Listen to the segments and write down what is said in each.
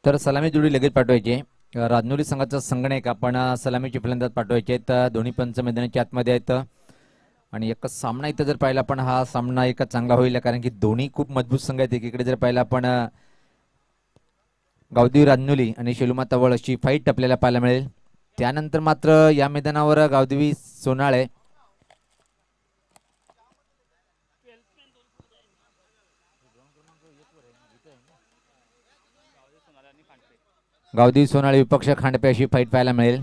तर सलामी जोडी लगेच पाठवायची. राजनोरी संघाचा संगणक आपण सलामीची फलंदाज पाठवायचे आहेत. दोन्ही पंच मैदानाच्या आतमध्ये आहेत आणि एकच सामना इथं जर पाहिला पण हा सामना एक चांगला होईल, कारण की दोन्ही खूप मजबूत संघ आहेत. एकीकडे जर पाहिला आपण गावदेवी राजनोली आणि शेलुमाता वळ अशी फाईट आपल्याला पाहायला मिळेल. त्यानंतर मात्र या मैदानावर गावदेवी सोनाळे विपक्ष खांडपे अशी फाईट पाहायला मिळेल.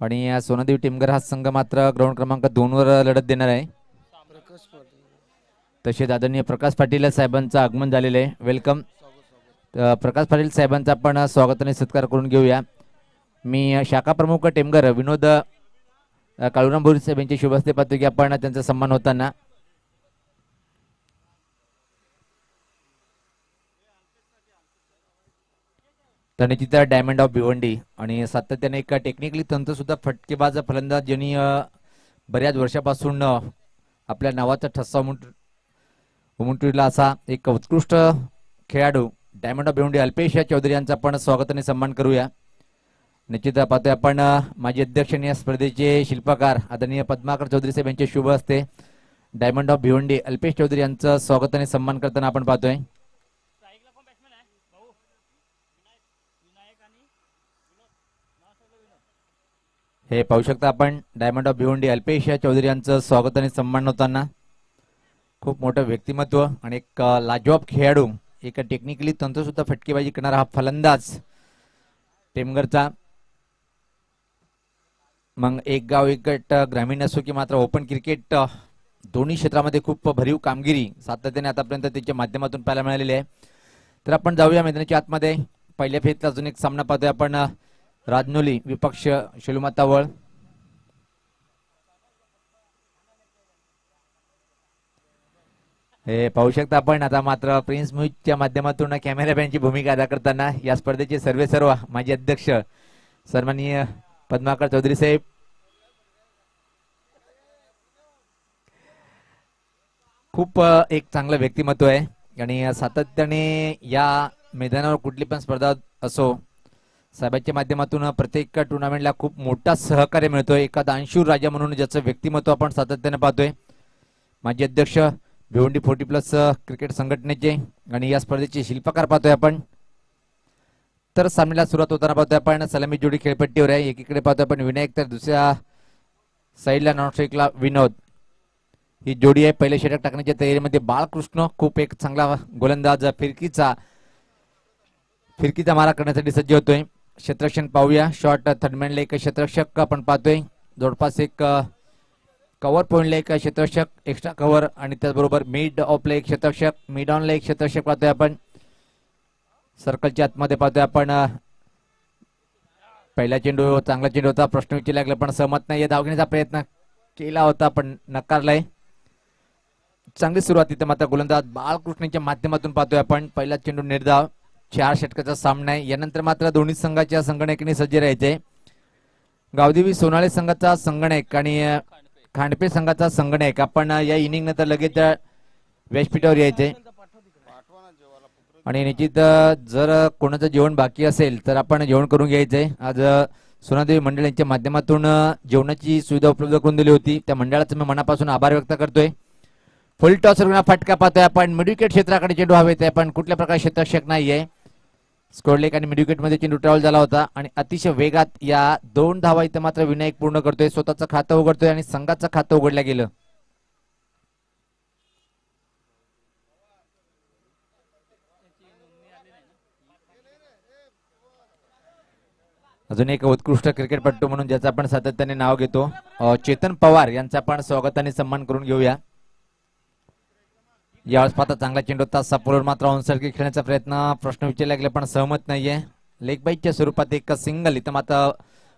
आणि सोनादेवी टिमगर हा संघ मात्र ग्राउंड क्रमांक 2 वर लढत देणार आहे. तसेच आदरणीय प्रकाश पाटील साहेबांचं आगमन झालेलं आहे. वेलकम प्रकाश पाटील साहेबांचा आपण स्वागत आणि सत्कार करून घेऊया. मी शाखा प्रमुख टेमगर विनोद काळूराम भोरी साहेब यांचे शुभ हस्ते पाहतो की आपण त्यांचा सन्मान होताना. तणचित्र डायमंड ऑफ भिवंडी आणि सातत्याने एक टेक्निकली तंत्र सुद्धा फटकेबाज फलंदाज ज्यांनी बऱ्याच वर्षापासून आपल्या नावाचा ठसा उमटविला असा एक उत्कृष्ट खेळाडू डायमंड ऑफ भिवंडी अल्पेश चौधरी यांचा आपण स्वागत आणि सन्मान करूया. निश्चित पाहतोय आपण माजी अध्यक्ष आणि या स्पर्धेचे शिल्पकार आदरणीय पद्माकर चौधरी साहेब यांचे शुभ हस्ते डायमंड ऑफ भिवंडी अल्पेश चौधरी यांचं स्वागत आणि सन्मान करताना आपण पाहतोय. हे पाहू शकता आपण डायमंड ऑफ भिवंडी अल्पेश चौधरी यांचं स्वागत आणि सन्मान होताना. खूप मोठं व्यक्तिमत्व आणि एक लाजवाब खेळाडू, एक टेक्निकली तंत्र सुद्धा फटकेबाजी करणारा हा फलंदाज टेमगरचा. मग एक गाव एक गट ग्रामीण असो की मात्र ओपन क्रिकेट दोन्ही क्षेत्रामध्ये खूप भरीव कामगिरी सातत्याने आतापर्यंत त्याच्या माध्यमातून पाहायला मिळालेली आहे. तर आपण जाऊया मैदानाच्या आतमध्ये. पहिल्या फेरीतला अजून एक सामना पाहतोय आपण राजनोली विपक्ष शेलुमाता वळ. हे पाहू शकता आपण आता मात्र प्रिन्स म्युझिकच्या माध्यमातून कॅमेरामॅनची भूमिका अदा करताना या स्पर्धेचे सर्व माजी अध्यक्ष सन्माननीय पद्माकर चौधरी साहेब. खूप एक चांगलं व्यक्तिमत्व आहे आणि सातत्याने या मैदानावर कुठली पण स्पर्धा असो साहेबांच्या माध्यमातून प्रत्येक टुर्नामेंटला खूप मोठा सहकार्य मिळतोय. एखादा अंशूर राजा म्हणून ज्याचं व्यक्तिमत्व आपण सातत्याने पाहतोय. माजी अध्यक्ष भिवंडी 40+ क्रिकेट संघटनेचे आणि या स्पर्धेचे शिल्पकार पाहतोय आपण. तर सामन्याला सुरुवात होताना पाहतोय आपण सलामी जोडी खेळपट्टीवर आहे. एकीकडे पाहतोय आपण विनायक तर दुसऱ्या साईडला नॉन स्ट्राईकला विनोद. ही जोडी आहे. पहिले षटक टाकण्याच्या तयारीमध्ये बाळकृष्ण खूप एक चांगला गोलंदाज फिरकीचा मारा करण्यासाठी सज्ज होतोय. क्षेत्ररक्षण पाहूया. शॉर्ट थर्डमॅनला एक क्षेत्ररक्षक आपण पाहतोय. जवळपास एक कव्हर पॉइंटला एक क्षेत्ररक्षक एक्स्ट्रा कव्हर आणि त्याचबरोबर मिड ऑफला एक क्षेत्ररक्षक मिड ऑनला एक क्षेत्ररक्षक पाहतोय आपण. सर्कलच्या आतमध्ये पाहतोय आपण पहिला चेंडू चांगला चेंडू होता. प्रश्न विचारला लागला पण सहमत नाही. धाव घेण्याचा प्रयत्न केला होता पण नकारलाय. चांगली सुरुवात इथे मात्र गोलंदाज बाळकृष्णच्या माध्यमातून पाहतोय आपण. पहिला चेंडू निर्धाव. 4 षटकाचा सामना आहे. यानंतर मात्र दोन्ही संघाच्या संगणकाने सज्ज राहायचे. गावदेवी सोनाळे संघाचा संगणक आणि खांडपे संघाचा संगणक आपण या इनिंग नंतर लगेच व्यासपीठावर यायचे. आणि निश्चित जर कोणाचं जेवण बाकी असेल तर आपण जेवण करून घ्यायचंय. आज सोनादेवी मंडळ यांच्या माध्यमातून जेवणाची सुविधा उपलब्ध करून दिली होती. त्या मंडळाचा मी मनापासून आभार व्यक्त करतोय. फुल टॉस फटका पाहतोय आपण. मिडविकेट क्षेत्राकडे चेंडू हवेत पण कुठल्या प्रकारे क्षेत्ररक्षक नाहीये. स्कोरलेक आणि मिडविकेट मध्ये चेंडू ट्रॅव्हल झाला होता आणि अतिशय वेगात या 2 धावा इथं मात्र विनायक पूर्ण करतोय. स्वतःचं खातं उघडतोय आणि संघाचं खातं उघडलं गेलं. अजून एक उत्कृष्ट क्रिकेटपटू म्हणून ज्याचं आपण सातत्याने नाव घेतो चेतन पवार यांचा आपण स्वागताने सन्मान करून घेऊया. यावेळेस पाहता चांगला चेंडू होता. सपोर्ट मात्र ऑनसाइड खेळण्याचा प्रयत्न प्रश्न विचारला गेला पण सहमत नाहीये. लेग बाईटच्या स्वरूपात एक सिंगल इथं मात्र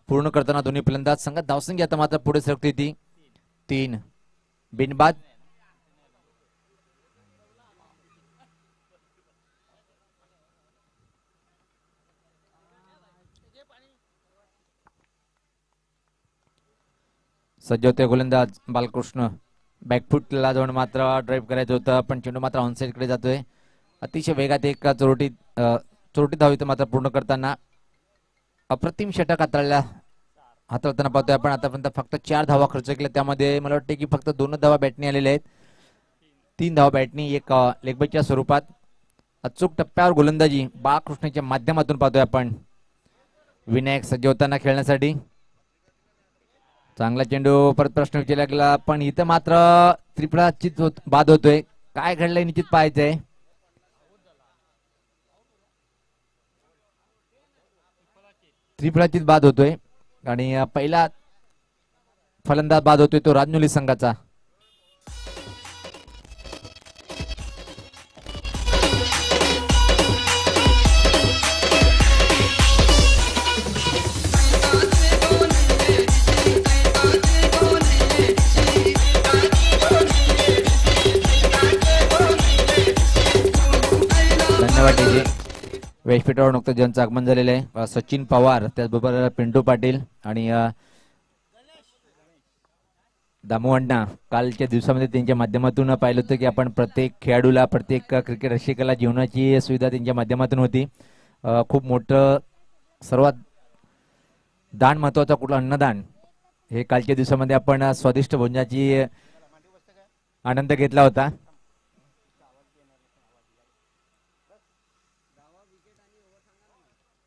पूर्ण करताना दोन्ही फलंदाज संघात धावसंख्या आता मात्र पुढे सरकते ती 3 बिनबाद. सज्ज होते गोलंदाज बालकृष्ण. बॅकफुटला जाऊन मात्र ड्राईव्ह करायचं होतं पण चेंडू मात्र ऑनसाइड कडे जातोय. अतिशय वेगात एक चोरटीत चोरटी धाव इथं मात्र पूर्ण करताना अप्रतिम षटक हाताळताना पाहतोय आपण. आतापर्यंत फक्त 4 धावा खर्च केल्या, त्यामध्ये मला वाटतं की फक्त 2 धावा बॅटनी आलेल्या आहेत, 3 धावा बॅटनी, एक लेगबाईच्या स्वरूपात. अचूक टप्प्यावर गोलंदाजी बाळकृष्णच्या माध्यमातून पाहतोय आपण. विनायक सज्ज होताना खेळण्यासाठी. चांगला चेंडू, परत प्रश्न विचारला गेला, पण इथं मात्र त्रिफळाचीत बाद होतोय. काय घडलंय निश्चित पाहायचंय. त्रिफळाचीत बाद होतोय आणि पहिला फलंदाज बाद होतोय तो राजनुली संघाचा. धन्यवाद डीजे. व्यासपीठावर नुकतंच ज्यांचं आगमन झालेलं आहे सचिन पवार, त्याचबरोबर पिंटू पाटील आणि दामू अण्णा. कालच्या दिवसामध्ये त्यांच्या माध्यमातून पाहिलं होतं की आपण प्रत्येक खेळाडूला, प्रत्येक क्रिकेट रसिकाला जेवणाची सुविधा त्यांच्या माध्यमातून होती. खूप मोठं, सर्वात दान महत्वाचं कुठलं अन्नदान हे कालच्या दिवसामध्ये आपण स्वादिष्ट भोजनाची आनंद घेतला होता.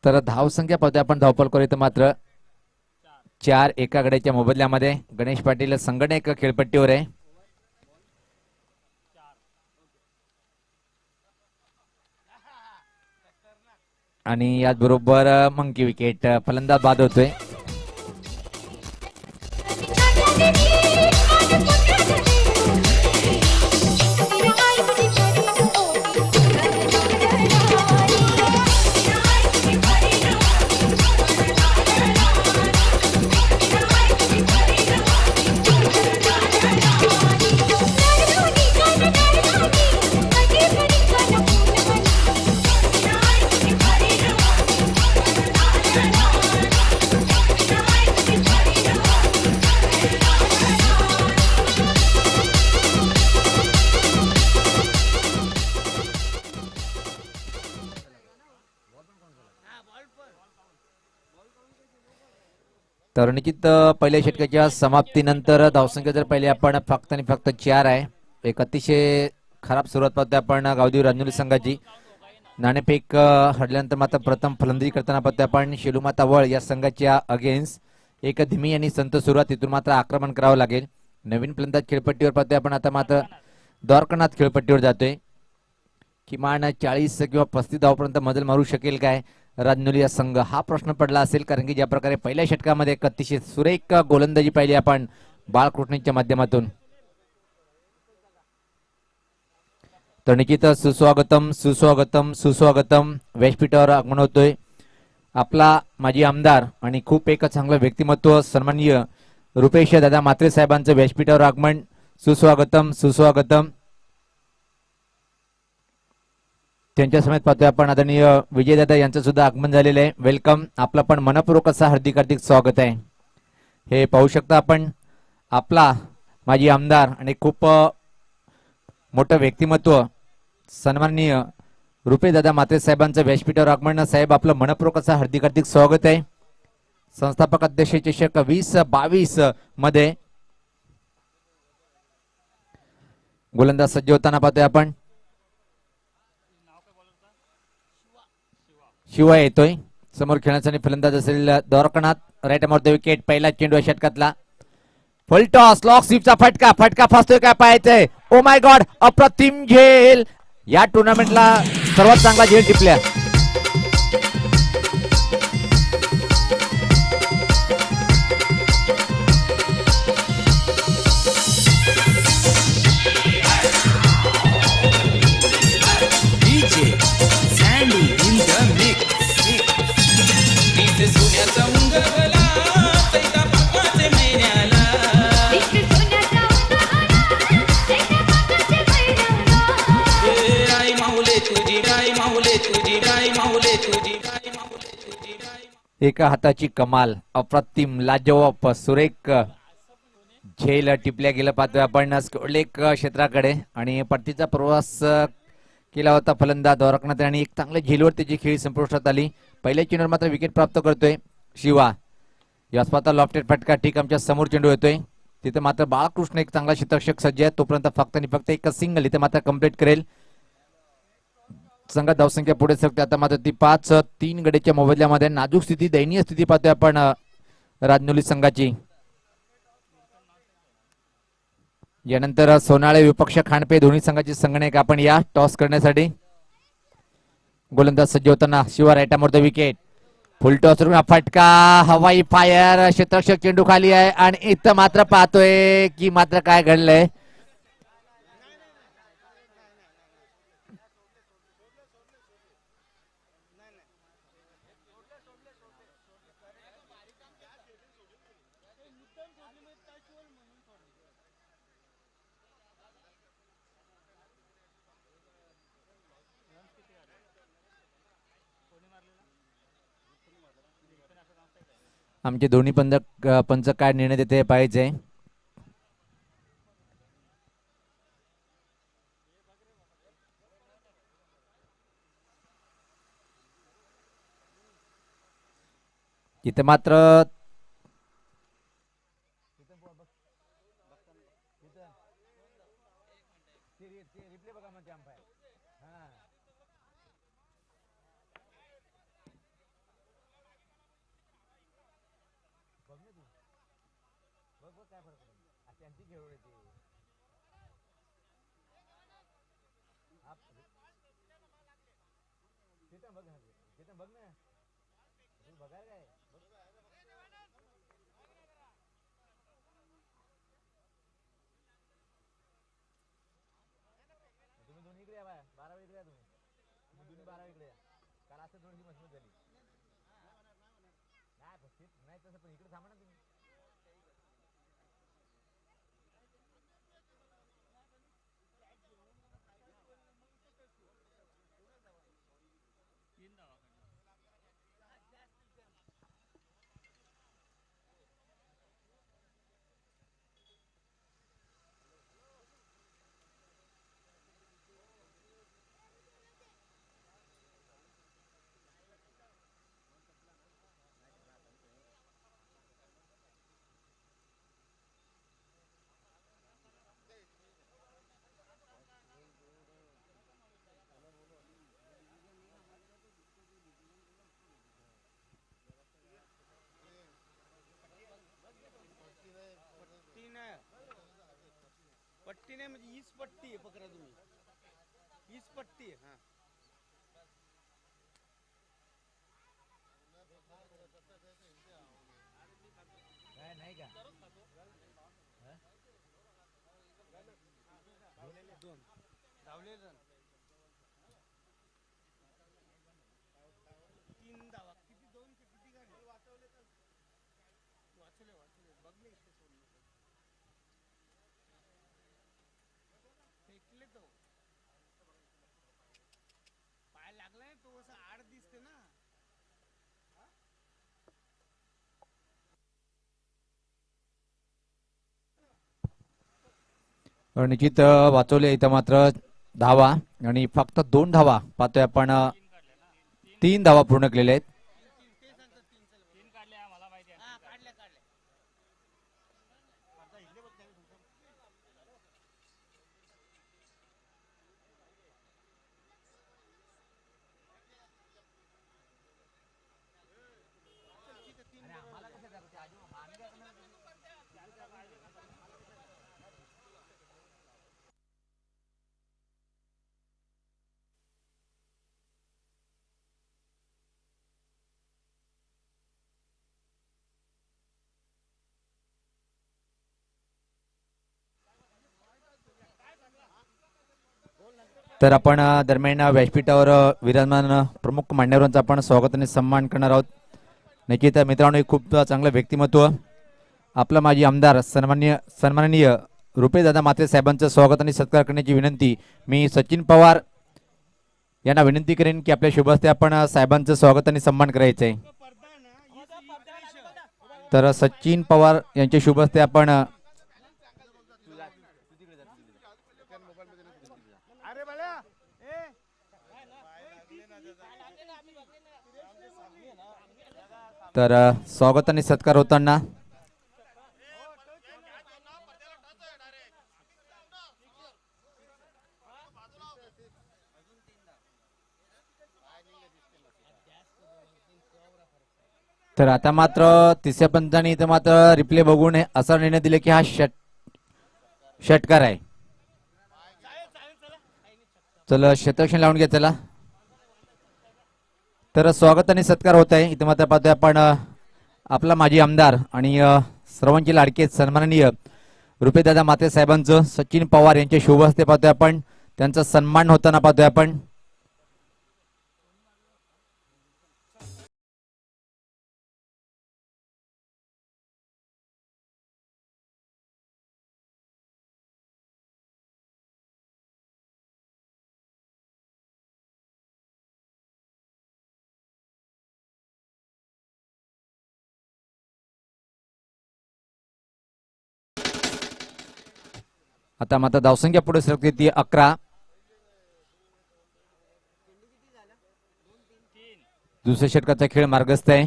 तर धावसंख्या पाहतोय आपण धावपल करू मात्र 4 एका गड्याच्या मोबदल्यामध्ये. गणेश पाटील संगणक खेळपट्टीवर आहे आणि याचबरोबर मंकी विकेट. फलंदाज बाद होतोय. तर निश्चित पहिल्या षटकाच्या समाप्तीनंतर धावसंख्या जर पाहिली आपण फक्त आणि फक्त 4 आहे. एक अतिशय खराब सुरुवात पाहतोय आपण गावदेवी रांजोली संघाची. नाणेफेक हरल्यानंतर मात्र प्रथम फलंदाजी करताना पाहतोय आपण शेलूमाता वळ या संघाच्या अगेन्स्ट. एक धीमी आणि संत सुरुवात, तिथून मात्र आक्रमण करावं लागेल. नवीन फलंदाज खेळपट्टीवर पाहतोय आपण. आता मात्र द्वारकानाथ खेळपट्टीवर जातोय. किमान 40 किंवा 35 धावापर्यंत मजल मारू शकेल काय राजनुली या संघ, हा प्रश्न पडला असेल. कारण की ज्या प्रकारे पहिल्या षटकामध्ये एक अतिशय सुरेख गोलंदाजी पाहिली आपण बाळकृष्णच्या माध्यमातून. तर निश्चित सुस्वागतम सुस्वागतम सुस्वागतम. व्यासपीठावर आगमन होतोय आपला माजी आमदार आणि खूप एक चांगलं व्यक्तिमत्व सन्माननीय रुपेश दादा म्हात्रे साहेबांचं व्यासपीठावर आगमन. सुस्वागतम सुस्वागतम. त्यांच्या समेत पाहतोय आपण आदरणीय विजयदादा यांचं सुद्धा आगमन झालेलं आहे. वेलकम. आपलं पण मनपूर्वक असं हार्दिक हार्दिक स्वागत आहे. हे पाहू शकता आपण आपला माजी आमदार आणि खूप मोठं व्यक्तिमत्व सन्माननीय रुपेशदादा म्हात्रे साहेबांचं व्यासपीठावर आगमन. साहेब आपलं मनपूर्वक असं हार्दिक हार्दिक स्वागत आहे. संस्थापक अध्यक्ष चषक 2022 मध्ये गोलंदाज सज्ज होताना पाहतोय आपण. शिवा येतोय समोर खेळण्यासाठी. फलंदाज असेल Dwarkanath. Right arm over the wicket. पहिला चेंडू षटकातला. फुल टॉस, लॉक स्वीपचा फटका. फटका फसतोय काय पाहायचंय. ओ माय गॉड, अप्रतिम झेल. या टुर्नामेंटला सर्वात चांगला झेल टिपल्या. एका हाताची कमाल, अप्रतिम, लाजवाब, सुरेख झेल टिपल्या गेलं पाहतोय आपण स्कोलेक क्षेत्राकडे. आणि परतीचा प्रवास केला होता फलंदाज ओरखनाथ आणि एक चांगल्या झेलवर त्याची खेळी संपुष्टात आली. पहिल्या चेंडूवर मात्र विकेट प्राप्त करतोय शिवा. यास्पाता लॉफ्टेड फटका ठीक आमच्या समोर चेंडू येतोय. तिथे मात्र बाळकृष्ण एक चांगला शतरक्षक सज्ज आहे. तोपर्यंत फक्त आणि फक्त एक सिंगल इथे मात्र कंप्लीट करेल. संघात धावसंख्या पुढे सरकते आता मात्र ती 5-3 गडेच्या मोबदल्यामध्ये. नाजूक स्थिती दयनीय स्थिती पाहतोय आपण राजनोली संघाची. यानंतर सोनाळे विपक्ष खांडपे दोन्ही संघाची संगणक आपण या टॉस करण्यासाठी. गोलंदाज सज्ज होताना शिवा राईटा मोडतो विकेट. फुल टॉस फटका हवाई फायर. क्षेत्ररक्षक चेंडू खाली आहे आणि इथं मात्र पाहतोय की मात्र काय घडलंय. आमचे दोन्ही पंच काय निर्णय देते पाहिजे. इथे मात्र पट्टी नाही म्हणजे हीच पट्टी आहे. पकडा तुम्ही हीच पट्टी आहे. हा काय नाही का दोन धावले जण 3 धावा किती 2 किती काढले वाचवले बघले इथे सोडले फेकले तो पाय लागलाय तो असं आड दिसते ना. निश्चित वाचवले इथं मात्र धावा आणि फक्त 2 धावा पाहतोय आपण. 3 धावा पूर्ण केलेल्या आहेत. तर आपण दरम्यान व्यासपीठावर विराजमान प्रमुख मान्यवरांचा आपण स्वागत आणि सन्मान करणार आहोत. नक्कीच मित्रांनो, एक खूप चांगलं व्यक्तिमत्व आपला माजी आमदार सन्माननीय रुपेशदादा म्हात्रे साहेबांचं स्वागत आणि सत्कार करण्याची विनंती मी सचिन पवार यांना विनंती करेन की आपल्या शुभ हस्ते आपण साहेबांचं स्वागत आणि सन्मान करायचं आहे. तर सचिन पवार यांच्या शुभ हस्ते आपण तर स्वागत आणि सत्कार होताना तर आता मात्र तिसऱ्या पंचांनी इथं मात्र रिप्ले बघून असा निर्णय दिले की हा षटकार आहे. चला क्षेत्ररक्षण लावून घ्या त्याला. तर स्वागत आणि सत्कार होत आहे. इथं मात्र पाहतोय आपण आपला माजी आमदार आणि सर्वांचे लाडके सन्माननीय रुपेदादा माते साहेबांचं सचिन पवार यांच्या शुभ हस्ते पाहतोय आपण. त्यांचा सन्मान होताना पाहतोय आपण. आता मात्र धावसंख्या पुढे सरकते ती 11. दुसऱ्या षटकाचा खेळ मार्गस्थ आहे.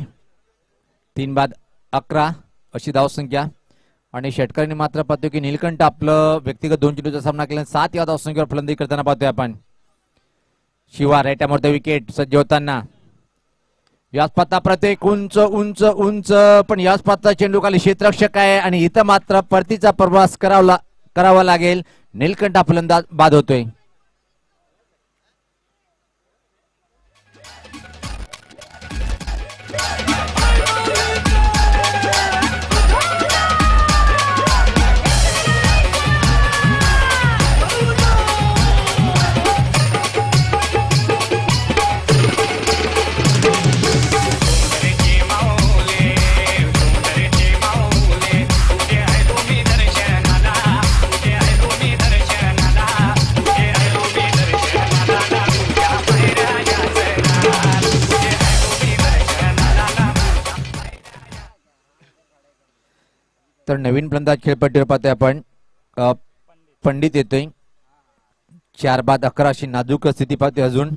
3 बाद 11 अशी धावसंख्या आणि षटकारांनी मात्र पाहतोय की नीलकंठ आपलं व्यक्तिगत 2 चेंडूचा सामना केला. 7 या धावसंख्येवर फलंदाजी करताना पाहतोय आपण. शिवा राईटामोर विकेट सज्ज होताना. याच पाता प्रत्येक उंच उंच उंच पण याच पाता चेंडू खाली क्षेत्ररक्षक आहे आणि इथं मात्र परतीचा प्रवास करावा लागेल. नीलकंठ फलंदाज बाद होतोय. तर नवीन फलंदाज खेळपट्टीवर पाहतोय आपण. पंडित येतोय. 4 बाद 11 अशी नाजूक स्थिती पाहतोय अजून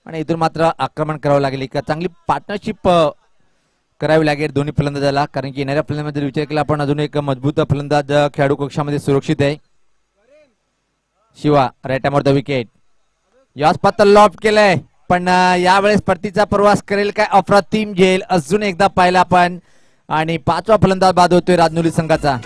आणि इथून मात्र आक्रमण करावं लागेल. एक चांगली पार्टनरशिप करावी लागेल दोन्ही फलंदाजाला, कारण की येणाऱ्या फलंदाजामध्ये विचार केला आपण अजून एक मजबूत फलंदाज खेळाडू कक्षामध्ये सुरक्षित आहे. शिवा राईटामोर विकेट. याच पात्र लॉफ्ट केलंय पण यावेळेस परतीचा प्रवास करेल काय अप्रतिम झेल अजून एकदा पाहिला आपण आणि 5वा फलंदाज बाद होतोय राजनुली संघाचा.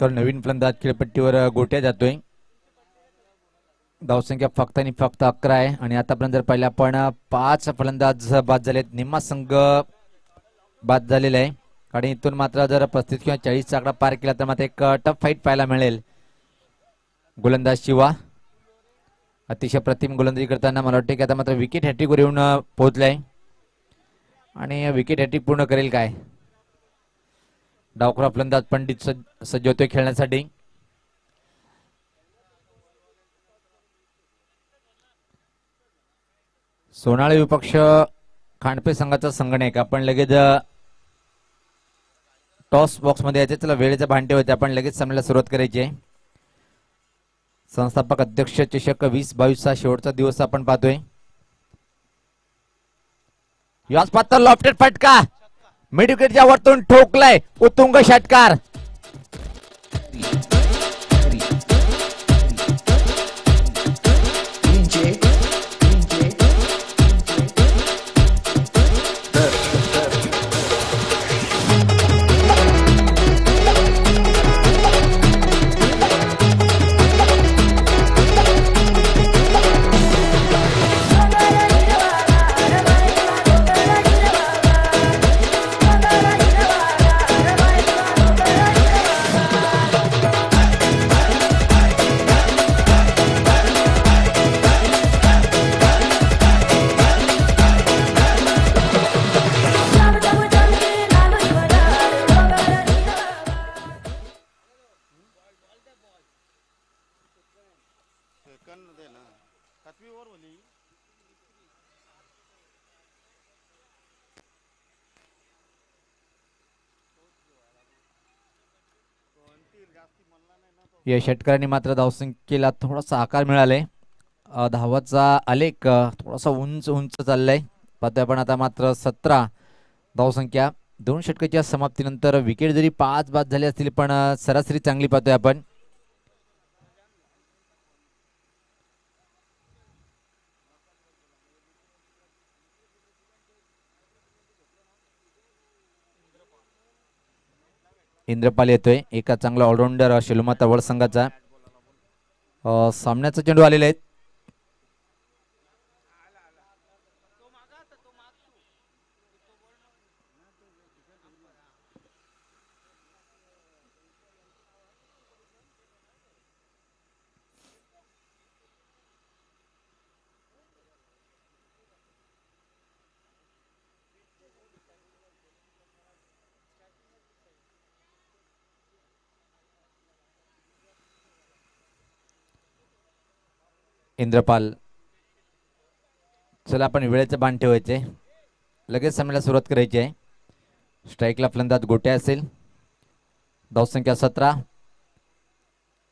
तर नवीन फलंदाज खेळपट्टीवर गोट्या जातोय. धावसंख्या फक्त आणि फक्त 11 आहे आणि आतापर्यंत जर पाहिलं आपण 5 फलंदाज बाद झालेत. निम्मा संघ बाद झालेला आहे आणि इथून मात्र जर 35 किंवा 40चा आकडा पार केला तर मात्र एक टफ फाईट पाहायला मिळेल. गोलंदाज शिवा अतिशय प्रतिम गोलंदाजी करताना मला वाटतं की आता मात्र विकेट हॅट्रिकवर येऊन पोहोचलाय आणि विकेट हॅट्रिक पूर्ण करेल काय. डावखुरा फलंदाज पंडित सज्ज होतोय खेळण्यासाठी. सोनाळी विपक्ष खांडपे संघाचा संगणक. आपण लगेच टॉस बॉक्स मध्ये यायचे. चला वेळेचे भांडे होते आपण लगेच सामन्याला सुरुवात करायची आहे. संस्थापक अध्यक्ष चषक 2022 चा शेवटचा दिवस आपण पाहतोय. याच पात्र लॉफ्टेड फटका मिड विकेटच्या वरतून ठोकलाय उत्तुंग षटकार. या षटकारांनी मात्र धावसंख्येला थोडासा आकार मिळालाय. धावाचा आलेख थोडासा उंच उंच चाललाय. पाहतोय आपण आता मात्र 17 धावसंख्या. 2 षटकाच्या समाप्तीनंतर विकेट जरी 5 बाद झाले असतील पण सरासरी चांगली पाहतोय आपण. इंद्रपाल येतोय, एका चांगला ऑलराऊंडर शिलमाता वड संघाचा. सामन्याचा चेंडू आलेले आहेत. इंद्रपाल, चला आपण वेळेचं बाण ठेवायचे, लगेच सामन्याला सुरुवात करायची आहे. स्ट्राईकला फलंदाज गोट्या असेल. धावसंख्या 17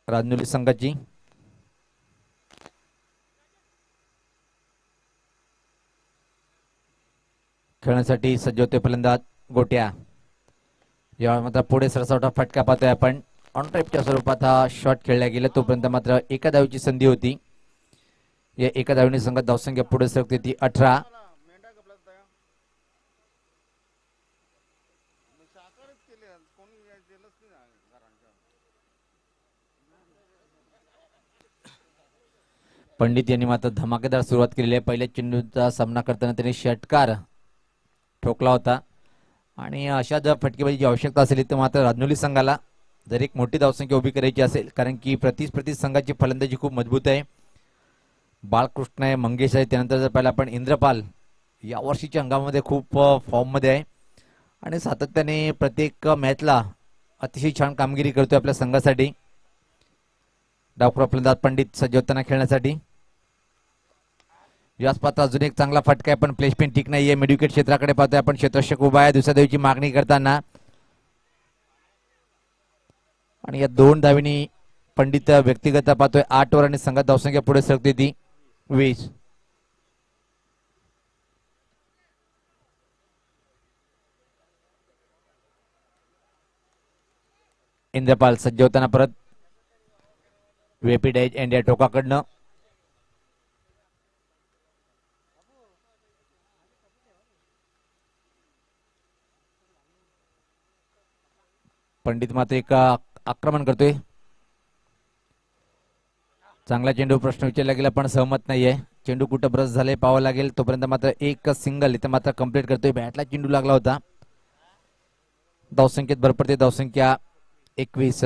राजनुली संघाची. खेळण्यासाठी सज्ज होते फलंदाज गोट्या. यावेळी मात्र पुढे सरसावटा फटका पाहतोय आपण. ऑन ट्रॅपच्या स्वरूपात हा शॉट खेळला गेला. तोपर्यंत मात्र एका धावेची संधी होती. या एका धावेने संघात धावसंख्या पुढे सरकते ती 18. पंडित यांनी मात्र धमाकेदार सुरुवात केलेली आहे. पहिल्या चेंडूचा सामना करताना त्यांनी षटकार ठोकला होता आणि अशा जर फटकेबाजीची आवश्यकता असेल तर मात्र राजनोली संघाला जर एक मोठी धावसंख्या उभी करायची असेल, कारण की प्रति संघाची फलंदाजी खूप मजबूत आहे. बाळकृष्ण आहे, मंगेश आहे, त्यानंतर जर पाहिलं आपण इंद्रपाल या वर्षीच्या हंगामामध्ये खूप फॉर्ममध्ये आहे आणि सातत्याने प्रत्येक मॅचला अतिशय छान कामगिरी करतोय आपल्या संघासाठी. डावखुरा फलंदाज पंडित सज्ज होताना खेळण्यासाठी. याच पात्र अजून एक चांगला फटका आहे पण प्लेसमेंट ठीक नाहीये. मिडविकेट क्षेत्राकडे पाहतोय आपण. क्षेत्ररक्षक उभा आहे दुसऱ्या धावेची मागणी करताना आणि या 2 धावेनी पंडित व्यक्तिगत पाहतोय 8 वर आणि संघात धावसंख्या पुढे सरकते ती 20. इंद्रपाल सज्ज होताना परत वेपी डायज एंड या टोकाकडनं. पंडित मात्र एक आक्रमण करतोय. चांगला चेंडू प्रश्न विचारला गेला पण सहमत नाहीये. चेंडू कुठं ब्रश झाले पाहावं लागेल. तोपर्यंत मात्र एक सिंगल इथं मात्र कंप्लीट करतोय. बॅटला चेंडू लागला होता. धावसंख्येत भर पडते. धावसंख्या 21.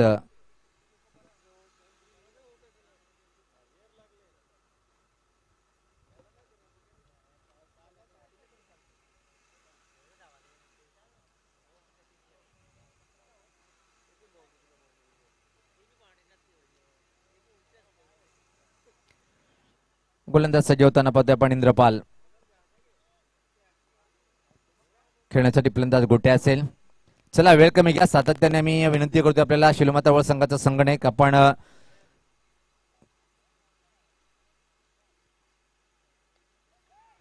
गोलंदाज सज्ज होताना पाहतोय आपण इंद्रपाल. खेळण्यासाठी फलंदाज गोटे असेल. चला वेळ कमी घ्या. सातत्याने आम्ही विनंती करतोय आपल्याला शिलोमाता वळ संघाचा संगणक आपण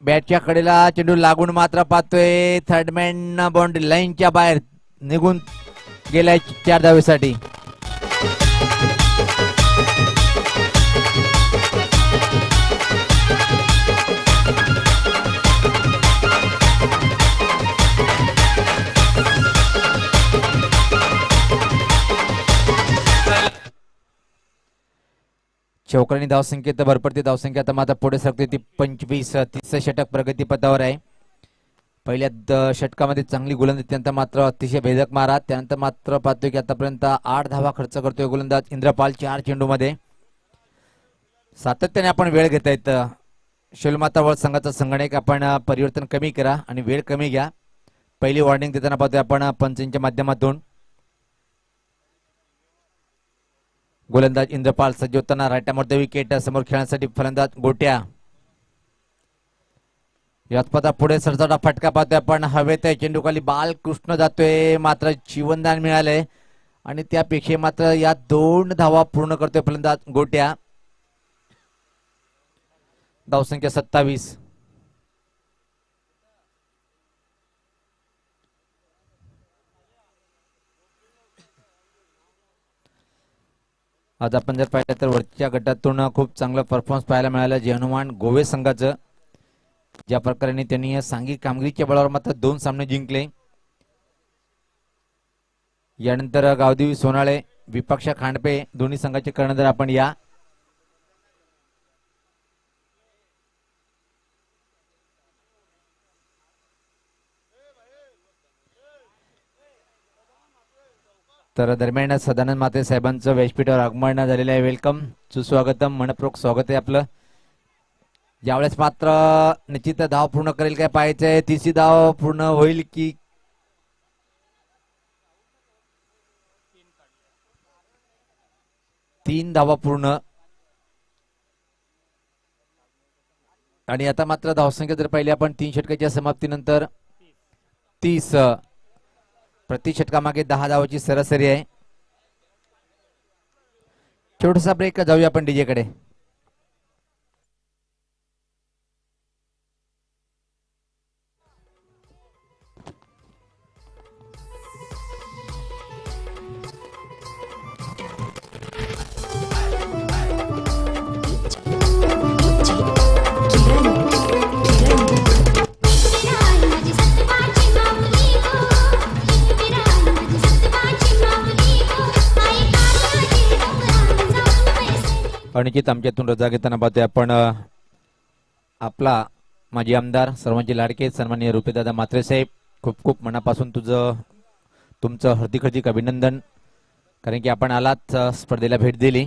बॅटच्या कडेला चेंडू लागून मात्र पाहतोय थर्डमॅन बाउंड्री लाईनच्या बाहेर निघून गेलाय 4 धावेसाठी. चौकरांनी धावसंख्येत भर पडते. धावसंख्या आता मात्र पुढे सरकते ती 25. 30 षटक प्रगतीपथावर आहे. पहिल्या षटकामध्ये चांगली गोलंदाजी, त्यानंतर मात्र अतिशय भेदक मारा. त्यानंतर मात्र पाहतोय की आतापर्यंत 8 धावा खर्च करतोय गोलंदाज इंद्रपाल 4 चेंडूमध्ये. सातत्याने आपण वेळ घेता येत. शिलमाता वळ संघाचा संगणक आपण परिवर्तन कमी करा आणि वेळ कमी घ्या. पहिली वॉर्निंग देताना पाहतोय आपण पंचांच्या माध्यमातून. गोलंदाज इंद्रपाल सज्ज होताना रायटामध्ये विकेट. समोर खेळण्यासाठी फलंदाज गोट्या. यात पुढे सरसावटा फटका पाहतोय आपण. हवेत चेंडू खाली बालकृष्ण जातोय मात्र जीवनदान मिळालंय आणि त्यापेक्षा मात्र या 2 धावा पूर्ण करतोय फलंदाज गोट्या. धावसंख्या 27. आज आपण जर पाहिलं तर वरच्या गटातून खूप चांगलं परफॉर्मन्स पाहायला मिळालं जे हनुमान गोवे संघाचं. ज्या प्रकारे त्यांनी सांघिक कामगिरीच्या बळावर मात्र 2 सामने जिंकले. यानंतर गावदेवी सोनाळे, विपक्षा खांडपे दोन्ही संघाचे कर्णधार आपण या. तर दरम्यान सदानंद माते साहेबांचं व्यासपीठावर आगमन झालेलं आहे. वेलकम, सुस्वागतम, मनपूर्वक स्वागत आहे आपलं. यावेळेस मात्र निश्चित धाव पूर्ण करेल काय पाहायचंय. तिसरी धाव पूर्ण होईल की 3 धावा पूर्ण. आणि आता मात्र धावसंख्या जर पाहिली आपण 3 षटकाच्या समाप्तीनंतर 30. प्रति षटकामागे 10 धावाची सरासरी आहे. छोटासा ब्रेक, जाऊया आपण डीजे कडे. अनिकेत आमच्यातून रजा घेताना पाहतोय आपण आपला माजी आमदार, सर्वांचे लाडके सन्माननीय रुपेदादा म्हात्रे साहेब, खूप खूप मनापासून तुमचं हार्दिक अभिनंदन. कारण की आपण आलात, स्पर्धेला भेट दिली.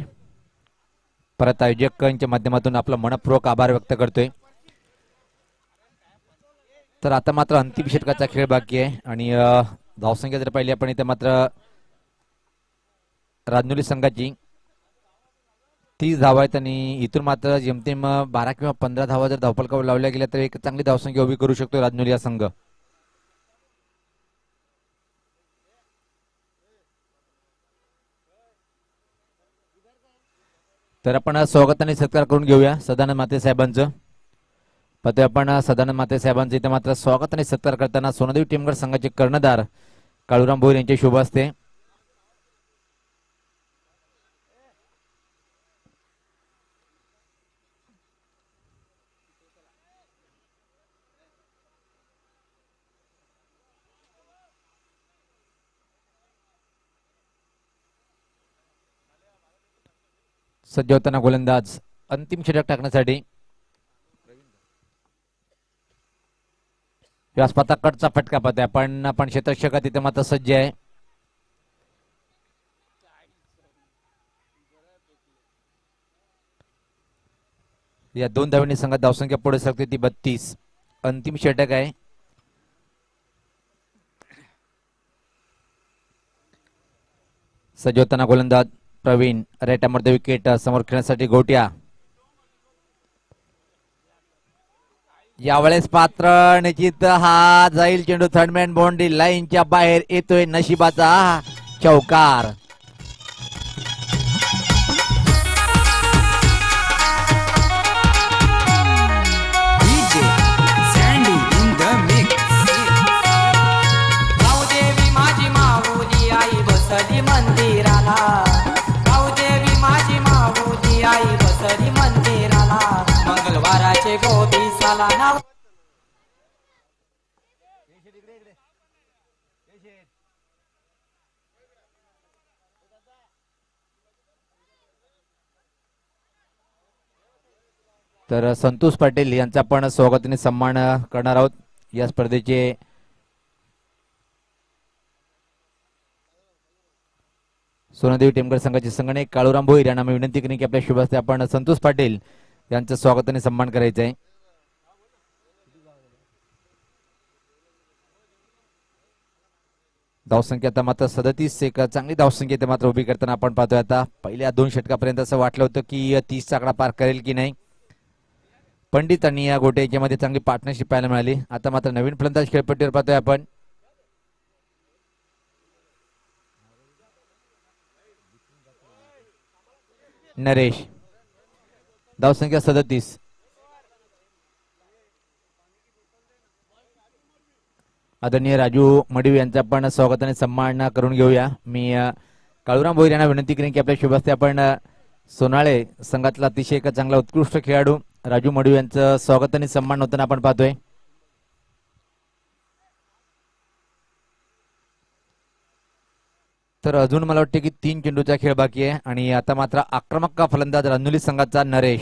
परत आयोजकांच्या माध्यमातून आपला मनपूर्वक आभार व्यक्त करतोय. तर आता मात्र अंतिम षटकाचा खेळ बाकी आहे आणि धावसंख्या जर पाहिली आपण इथे मात्र राजनोली संघाची 30 धावा आहेत आणि इथून मात्र जेमतेम 12 किंवा 15 धावा जर धावफलकावर लावल्या गेल्या तर एक चांगली धावसंख्या उभी करू शकतो राजनोली हा संघ. तर आपण स्वागत आणि सत्कार करून घेऊया सदानंद माते साहेबांचं. पाहतोय आपण सदानंद माते साहेबांचं इथे मात्र स्वागत आणि सत्कार करताना सोनादेवी टीमगड संघाचे कर्णधार काळूराम भोईर यांचे शुभ हस्ते. सज्ज होताना गोलंदाज अंतिम षटक टाकण्यासाठी. व्यासपीठा कटचा फटका पाहतोय आपण क्षेत्ररक्षक तिथे मात्र सज्ज आहे. या 2 धावांनी संघात धावसंख्या पुढे सरकते ती 32. अंतिम षटक आहे. सज्ज होताना गोलंदाज प्रवीण, रेटामध्ये विकेट समोर खेळण्यासाठी गोट्या. यावेळेस पात्र निश्चित हा जाईल चेंडू थर्डमॅन बाउंड्री लाईनच्या बाहेर येतोय. नशिबाचा चौकार. मंगळवाराचे गोपी साला नाव. तर संतोष पाटील यांचा आपण स्वागताने सन्मान करणार आहोत. या स्पर्धेचे सोनादेवी टेमगड संघाचे संघटक काळूराम भोईर यांना मी विनंती करेन की आपल्या शुभ हस्ते आपण संतोष पाटील यांचं स्वागताने सन्मान करायचं आहे. धावसंख्या आता मात्र 37. एक चांगली धावसंख्या इथे मात्र उभी करताना आपण पाहतोय. आता पहिल्या 2 षटकापर्यंत असं वाटलं होतं की 30 चा आकडा पार करेल की नाही. पंडित आणि या गोटे याच्यामध्ये चांगली पार्टनरशिप पाहायला मिळाली. आता मात्र नवीन फलंदाज खेळपट्टीवर पाहतोय आपण. नरेश. धावसंख्या 37. आदरणीय राजू मडिव यांचा आपण स्वागत आणि सन्मान करून घेऊया. मी काळूराम भोईर यांना विनंती करेन की आपल्या शुभ हस्ते आपण सोनाळे संघातला अतिशय एक चांगला उत्कृष्ट खेळाडू राजू मडिव यांचं स्वागत आणि सन्मान होताना आपण पाहतोय. तर अजून मला वाटते की 3 चेंडूचा खेळ बाकी आहे आणि आता मात्र आक्रमक फलंदाज रांजुली संघाचा नरेश.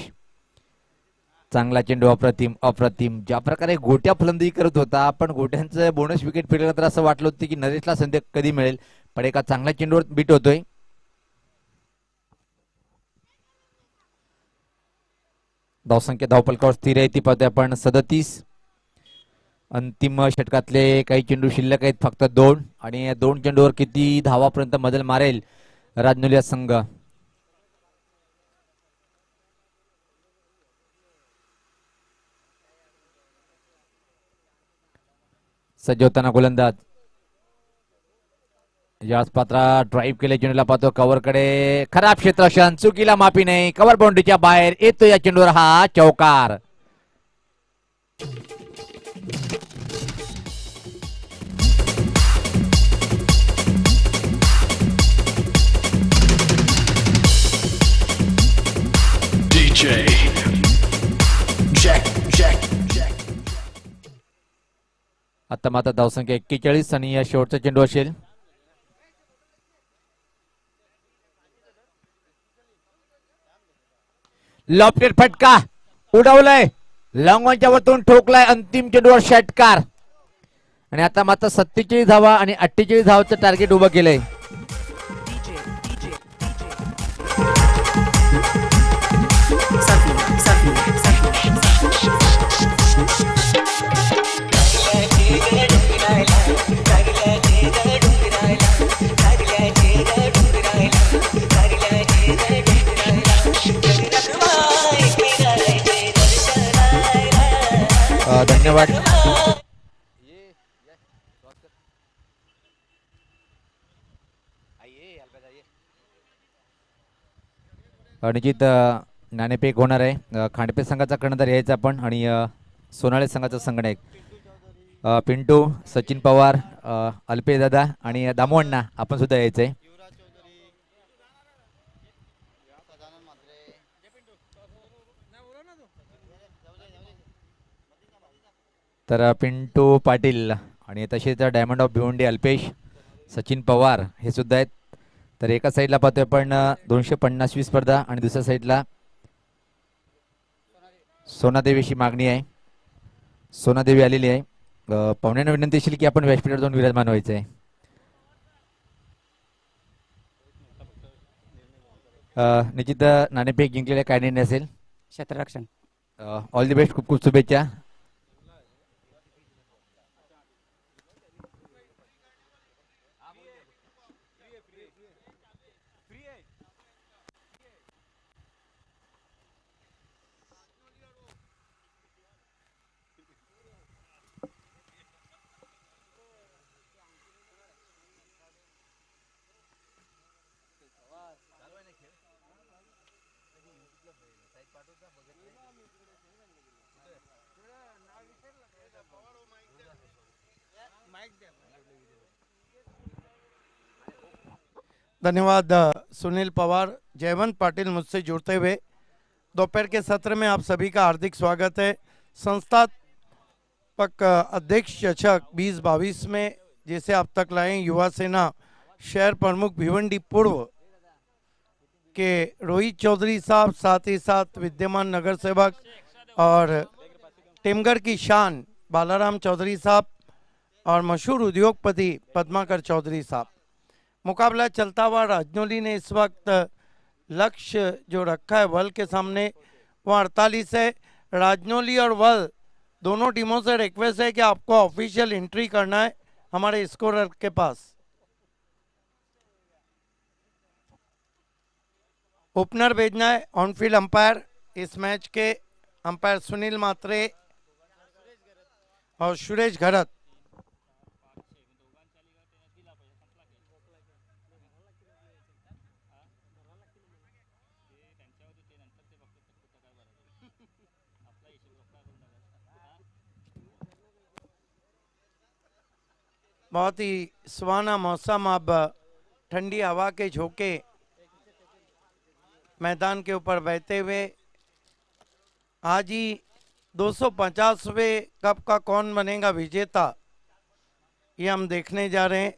चांगला चेंडू, अप्रतिम अप्रतिम. ज्या प्रकारे गोट्या फलंदाजी करत होता, पण गोट्यांचं बोनस विकेट फिरलं तर असं वाटलं होतं की नरेशला संधी कधी मिळेल, पण एका चांगल्या चेंडूवर बीट होतोय. धावसंख्या धावपलकावर स्थिर आहे ती पाहतोय आपण 37. अंतिम षटकातले काही चेंडू शिल्लक आहेत, फक्त 2, आणि 2 चेंडूवर किती धावापर्यंत मजल मारेल राजनुलिया संघ. सज्ज होताना गोलंदाज याच पात्रा ड्राईव्ह केले चेंडूला पाहतो कव्हरकडे. खराब क्षेत्ररक्षण, चुकीला माफी नाही, कव्हर बाउंड्रीच्या बाहेर येतो या चेंडूवर हा चौकार. आता मात्र धावसंख्या 41 आणि या शेवटचा चेंडू असेल. लॉफ्टेड फटका उडवलाय, लॉंगॉनच्या वरतून ठोकलाय, अंतिम चेंडूवर षटकार. आणि आता मात्र 47 धावा आणि 48 धावाचं टार्गेट उभं केलंय. धन्यवाद. निश्चित नाणेफेक होणार आहे. खांडपे संघाचा कर्णधार यायचा आपण आणि सोनाळे संघाचा संघनायक पिंटू, सचिन पवार, अल्पेश दादा आणि दामू अण्णा आपण सुद्धा यायचंय. तर पिंटू पाटील आणि तसेच डायमंड ऑफ भिवंडी अल्पेश, सचिन पवार हे सुद्धा आहेत. तर एका साईडला पाहतोय आपण 250वी स्पर्धा आणि दुसऱ्या साईडला सोनादेवीची मागणी आहे. सोनादेवी आलेली आहे. पाहुण्यांना विनंती असेल की आपण व्यासपीठावर जाऊन विराजमान व्हायचं आहे. निश्चित नाणेफेक जिंकलेल्या काय निर्णय असेल? क्षेत्ररक्षण. ऑल दी बेस्ट, खूप खूप शुभेच्छा. धन्यवाद सुनील पवार, जयवंत पाटिल मुझसे जुड़ते हुए। दोपहर के सत्र में आप सभी का हार्दिक स्वागत है। संस्थापक अध्यक्ष चषक 2022 में जिसे आप तक लाए युवा सेना शहर प्रमुख भिवंडी पूर्व के रोहित चौधरी साहब, साथ ही साथ विद्यमान नगर सेवक और टिमगर की शान बालाराम चौधरी साहब और मशहूर उद्योगपति पद्माकर चौधरी साहब। मुकाबला चलता हुआ राजनौली ने इस वक्त लक्ष्य जो रखा है वल के सामने वो 48 है। राजनौली और वल दोनों टीमों से रिक्वेस्ट है कि आपको ऑफिशियल एंट्री करना है हमारे स्कोरर के पास। ओपनर भेजना है ऑनफील्ड अंपायर इस मैच के अंपायर सुनील मात्रे और सुरेश घरत। बहुत ही सुहाना मौसम, अब ठंडी हवा के झोंके मैदान के ऊपर बहते हुए आज ही 250वें कप का कौन बनेगा विजेता, ये हम देखने जा रहे हैं।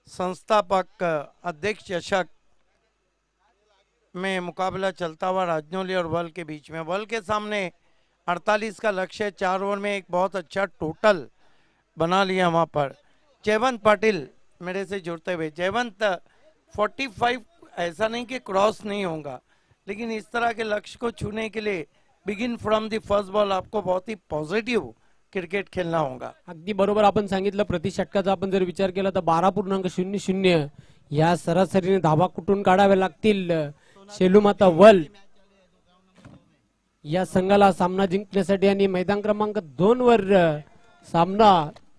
संस्थापक अध्यक्ष चषक में मुकाबला चलता हुआ राजनौली और वर्ल के बीच में। वर्ल के सामने 48 का लक्ष्य, 4 ओवर में एक बहुत अच्छा टोटल बना लिया वहां पर। जयवंत पाटिल मेरे से जुड़ते हुए, जयवंत 45 ऐसा नहीं कि क्रॉस नहीं होगा, लेकिन इस तरह के लक्ष्य को छूने के लिए begin from the first ball आपको बहुत ही पॉझिटिव्ह क्रिकेट खेळणं होगा। अगदी बरोबर आपण सांगितलं, प्रति षटकाचा आपण जर विचार केला तर 12.00 या सरासरीने धावा कुठून काढावे लागतील शेलूमाता वल या संघाला सामना जिंकण्यासाठी। आणि मैदान क्रमांक 2 वर सामना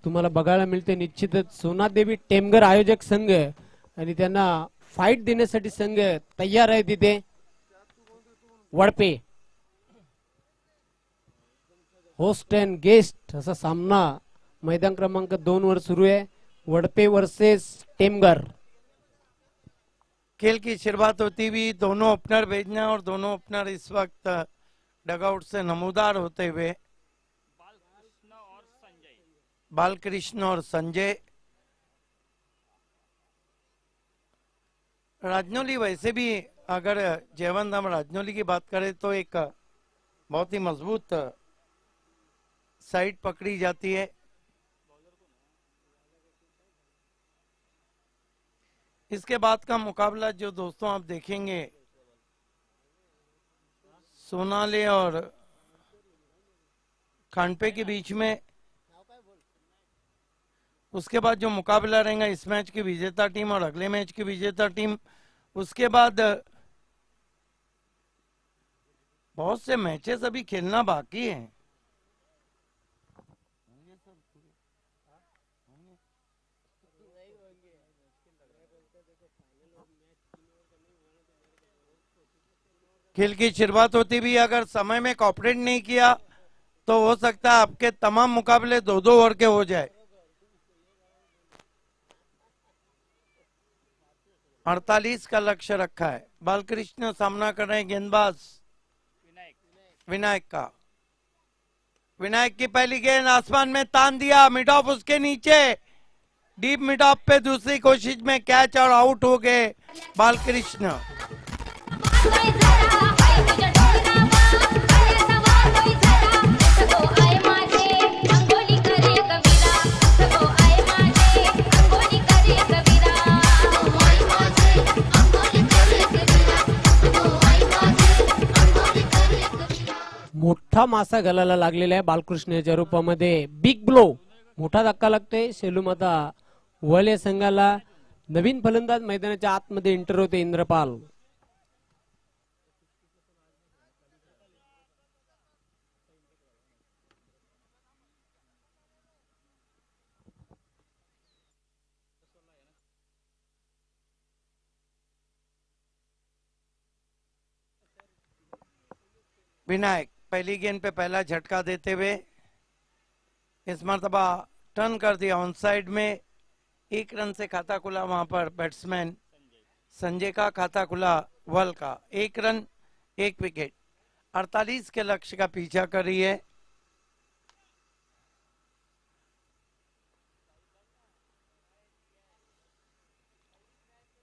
तुम्हाला बघायला मिळते। निश्चितच सोनादेवी टेमगर आयोजक संघ आणि त्यांना फाईट देण्यासाठी संघ तयार आहे तिथे। वडपे होस्ट अँड गेस्ट असा सामना मैदान क्रमांक 2 वर सुरू आहे, वडपे वर्सेस टेमगर। खेल की शुरुआत होती हुई दोनों ओपनर भेजना, और दोनों ओपनर इस वक्त डगआउट से नमूदार होते हुए बालकृष्ण और संजय। राजनौली वैसे भी, अगर जयवंत हम राजनौली की बात करें तो एक बहुत ही मजबूत साइड पकड़ी जाती है। इसके बाद का मुकाबला जो दोस्तों आप देखेंगे सोनाले और खानपे के बीच में, उसके बाद जो मुकाबला रहेगा इस मैच की विजेता टीम और अगले मैच की विजेता टीम। उसके बाद बहुत से मैचेस अभी खेलना बाकी है। खेल की शुरुआत होती भी अगर समय में कॉपरेट नहीं किया तो हो सकता है आपके तमाम मुकाबले 2-2 ओवर के हो जाए। 48 का लक्ष्य रखा है। बालकृष्ण सामना कर रहे हैं गेंदबाज विनायक का। विनायक की पहली गेंद आसमान में तान दिया, मिड ऑफ उसके नीचे, डीप मिड ऑफ पे दूसरी कोशिश में कैच और आउट हो गए बालकृष्ण। मोठा मासा घालायला लागलेला आहे बालकृष्ण याच्या रूपामध्ये। बिग ब्लो, मोठा धक्का लागतोय शेलूमाता वल या संघाला। नवीन फलंदाज मैदानाच्या आतमध्ये एंटर होते इंद्रपाल। विनायक पहली गेंद पे पहला झटका देते हुए इस मरतबा टर्न कर दिया ऑन साइड में। 1 रन से खाता खुला वहां पर बैट्समैन संजय का, खाता खुला वल का। 1 रन 1 विकेट। 48 के लक्ष्य का पीछा कर रही है।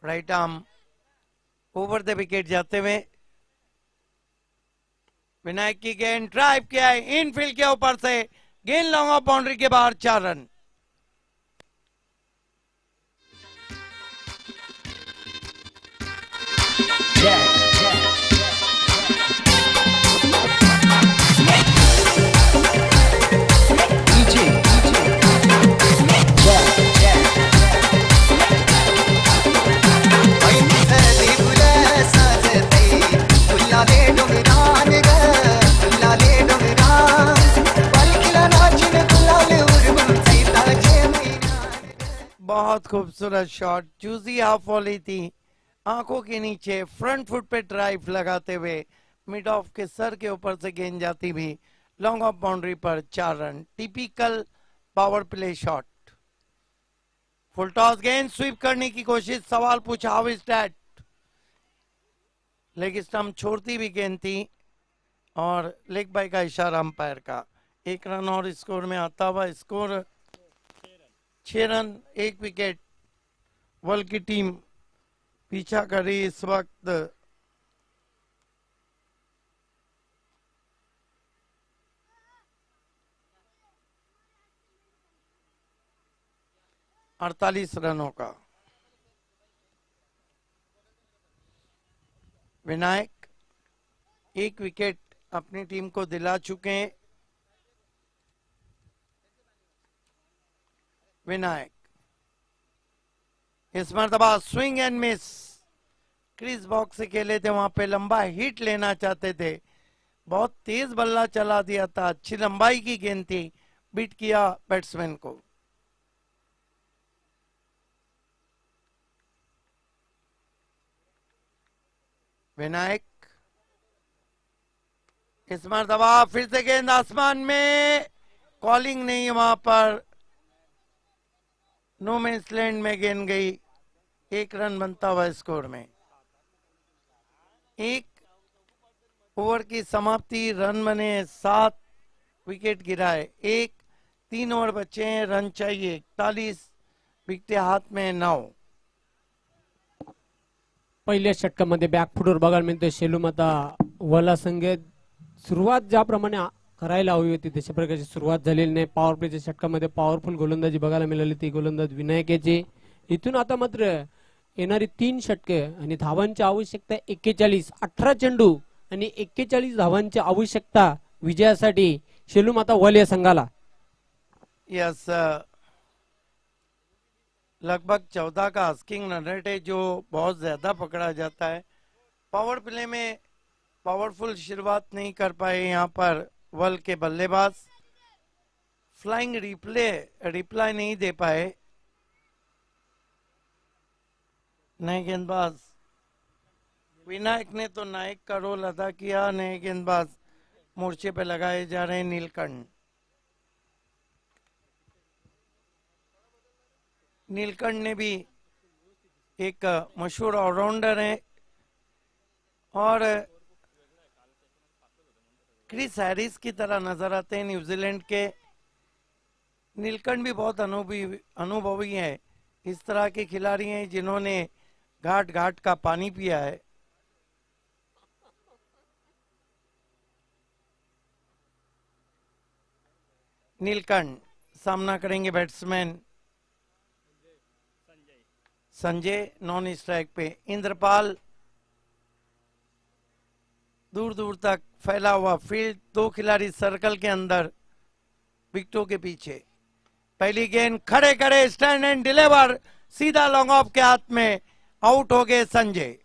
Right arm over the wicket जाते हुए विनायक की गेंद ड्राइव किया है इनफील्ड के ऊपर से, गेंद लॉन्ग ऑफ बाउंड्री के बाहर। 4 रन। बहुत खूबसूरत शॉट, जूसी हाफ वॉली थी आंखों के नीचे फ्रंट फुट पे ड्राइव लगाते हुए मिड ऑफ के सर के ऊपर से गेंद जाती भी लॉन्ग ऑफ बाउंड्री पर 4 run. Typical power play shot. फुल टॉस गेंद स्वीप करने की कोशिश, सवाल पूछा हाउ इज दैट, लेग स्टंप छोड़ती भी गेंद थी और लेग बाय का इशारा अंपायर का। 1 रन और स्कोर में आता हुआ स्कोर 6 रन 1 विकेट। वर्ल्ड की टीम पीछा कर रही इस वक्त अड़तालीस रनों का। विनायक 1 विकेट अपनी टीम को दिला चुके हैं। विनायक इस मरतबा swing and miss, crease box से खेले थे, वहां पे लंबा हिट लेना चाहते थे, बहुत तेज बल्ला चला दिया था, अच्छी लंबाई की गेंद थी, बीट किया बैट्समैन को। विनायक इस मरतबा फिर से गेंद आसमान में, कॉलिंग नहीं वहां पर, नो मैंस लैंड में गेंद गई। 1 रन बनता हुआ स्कोर में। 1 ओवर की समाप्ति, रन बने 7, विकेट गिराए 1, 3 ओवर बचे हैं, रन चाहिए 41, विकेट हाथ में 9। पहिल्या षटकामध्ये बॅकफुटवर बघायला मिळतोय शेलूमाता वला संघ सुरुवात ज्याप्रमाणे करायला हवी होती तशा प्रकारची सुरुवात झालेली नाही। पॉवर प्लेच्या षटकामध्ये पॉवरफुल गोलंदाजी बघायला मिळाली, ती गोलंदाज विनायक याची। इथून आता मात्र येणारी 3 षटके आणि धावांची आवश्यकता 41, 18 चेंडू आणि 41 धावांची आवश्यकता विजयासाठी शेलूमाता वल या संघाला। यस, लगभग 14 का आस्किंग रन रेट है जो बहुत ज्यादा पकड़ा जाता है। पावर प्ले में पावरफुल शुरुआत नहीं कर पाए यहाँ पर वर्ल्ड के बल्लेबाज, फ्लाइंग रिप्लाई नहीं दे पाए। नए गेंदबाज विनायक ने तो नायक का रोल अदा किया, नए गेंदबाज मोर्चे पे लगाए जा रहे हैं नीलकंठ। नीलकंठ ने भी एक मशहूर ऑलराउंडर है और क्रिस हैरिस की तरह नजर आते हैं न्यूजीलैंड के। नीलकंठ भी बहुत अनुभवी है, इस तरह के खिलाड़ी हैं जिन्होंने घाट घाट का पानी पिया है। नीलकंठ सामना करेंगे बैट्समैन संजय, नॉन स्ट्राइक पे इंद्रपाल। दूर दूर तक फैला हुआ फील्ड, 2 खिलाड़ी सर्कल के अंदर विकेटों के पीछे। पहली गेंद खड़े खड़े स्टैंड एंड डिलीवर, सीधा लॉन्ग ऑफ के हाथ में, आउट हो गए संजय।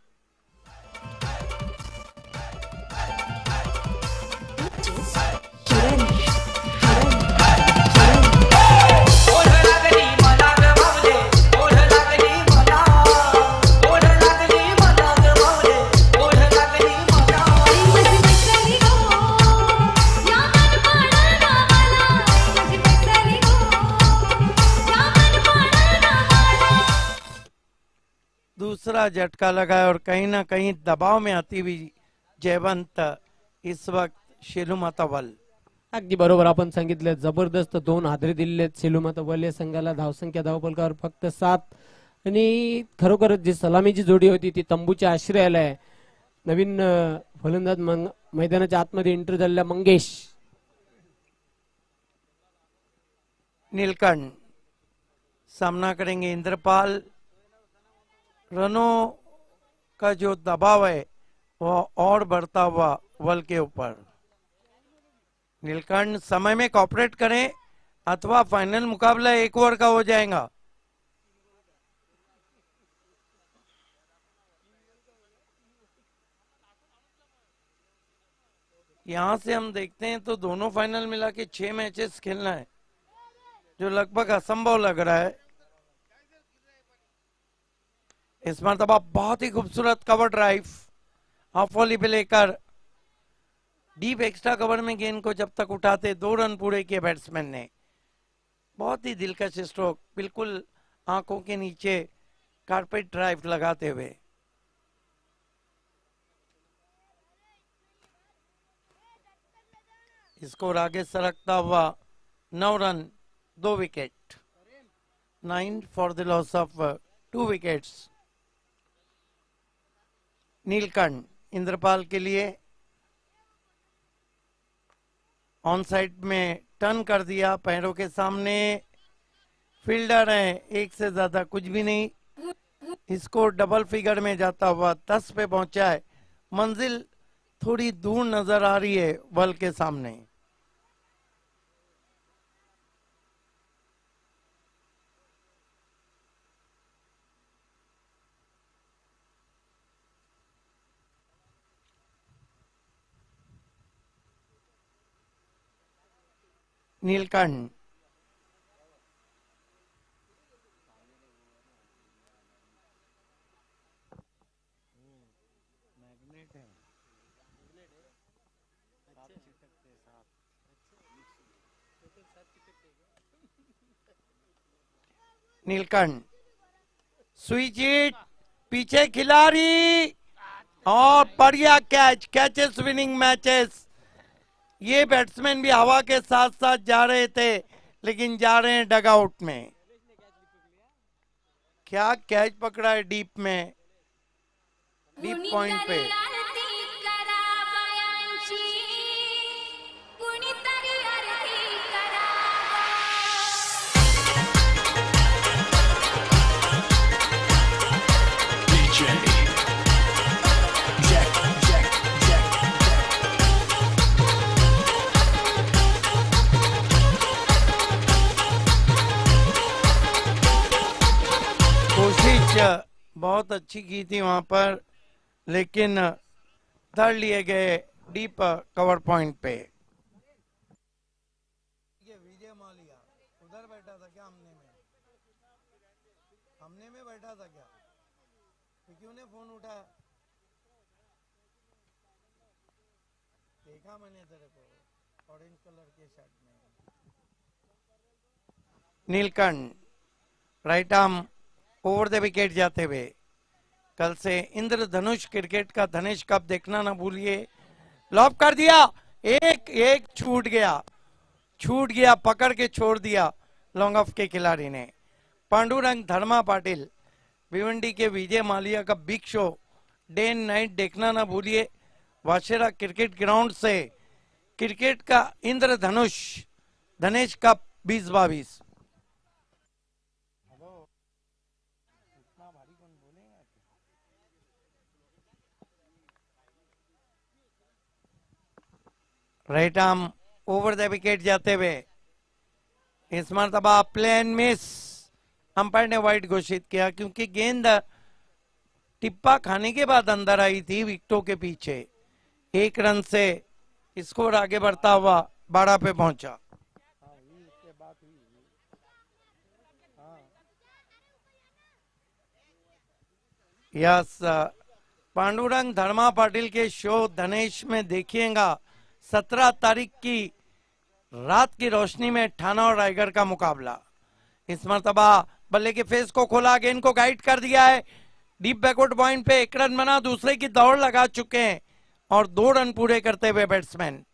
दूसरा झटका लगाया और कहीं ना कहीं दबाव में आती हुई जयवंत इस वक्त शेलूमाता वल। अगदी बरोबर आपण सांगितलं, जबरदस्त 2 हादरे दिलेले शेलूमाता वल या संघाला। धावसंख्या धावफलकावर फक्त 7 आणि खरोखरच जी सलामीची जोडी होती ती तंबूच्या आश्रयाला आहे। नवीन फलंदाज मैदानाच्या आतमध्ये एंटर झालेला मंगेश। नीलकंठ सामना करेंगे इंद्रपाल। रनों का जो दबाव है वो और बढ़ता हुआ वल के ऊपर। नीलकंठ समय में कॉपरेट करें अथवा फाइनल मुकाबला 1 ओवर का हो जाएगा। यहां से हम देखते हैं तो दोनों फाइनल मिला के 6 मैचेस खेलना है, जो लगभग असंभव लग रहा है। इस मरतबा बहुत ही खूबसूरत कवर ड्राइव ऑफ वॉली पे लेकर डीप एक्स्ट्रा कवर में गेंद को जब तक उठाते 2 रन पूरे किए बैट्समैन ने। बहुत ही दिलकश स्ट्रोक, बिल्कुल आंखों के नीचे कारपेट ड्राइव लगाते हुए। स्कोर आगे सरकता हुआ 9 run 2 wicket, 9 for the loss of 2 wickets. Neelkanth Indrapal के लिए ऑन साइड में टर्न कर दिया, पैरों के सामने फील्डर है, एक से ज्यादा कुछ भी नहीं। स्कोर डबल फिगर में जाता हुआ 10 पे पहुंचा है। मंजिल थोड़ी दूर नजर आ रही है बल के सामने। नीलकंठ नीलकंठ स्विच हिट, पीछे खिलाड़ी और बढ़िया कैच, कैचेस विनिंग मैचेस। ये बैट्समैन भी हवा के साथ साथ जा रहे थे, लेकिन जा रहे हैं डगआउट में। क्या कैच पकड़ा है डीप में, डीप पॉइंट पे। कोशिश बहुत अच्छी की थी वहां पर, लेकिन धर लिए गए डीप कवर पॉइंट पे। ये विजय मालिया उधर बैठा था क्या? हमने में बैठा था क्या? तो क्यों ने फोन उठाया? देखा मैंने तेरे को ऑरेंज कलर के शर्ट में। Nilkanth right arm over the wicket जाते हुए। कल से इंद्रधनुष क्रिकेट का धनेश कप देखना ना भूलिए। लॉब कर दिया, एक छूट गया, पकड़ के छोड़ दिया लॉन्ग ऑफ के खिलाड़ी ने। पांडुरंग धर्मा पाटिल, भिवंडी के विजय मालिया का big show day and night देखना ना भूलिए। वाशेरा क्रिकेट ग्राउंड से क्रिकेट का इंद्रधनुष Dhanesh cup 2022। Right arm over the wicket जाते हुए। इस मरतबा प्लेन मिस, अंपायर ने वाइड घोषित किया क्योंकि गेंद टिप्पा खाने के बाद अंदर आई थी विकेटों के पीछे। 1 रन से स्कोर आगे बढ़ता हुआ 12 पे पहुंचा। यस, पांडुरंग धर्मा पाटिल के शो धनेश में देखिएगा 17 तारीख की रात की रोशनी में ठाना और रायगढ़ का मुकाबला। इस मरतबा बल्ले के फेस को खोला, गेंद को गाइड कर दिया है डीप बैकवर्ड पॉइंट पे। 1 रन बना, दूसरे की दौड़ लगा चुके हैं और 2 रन पूरे करते हुए batsman.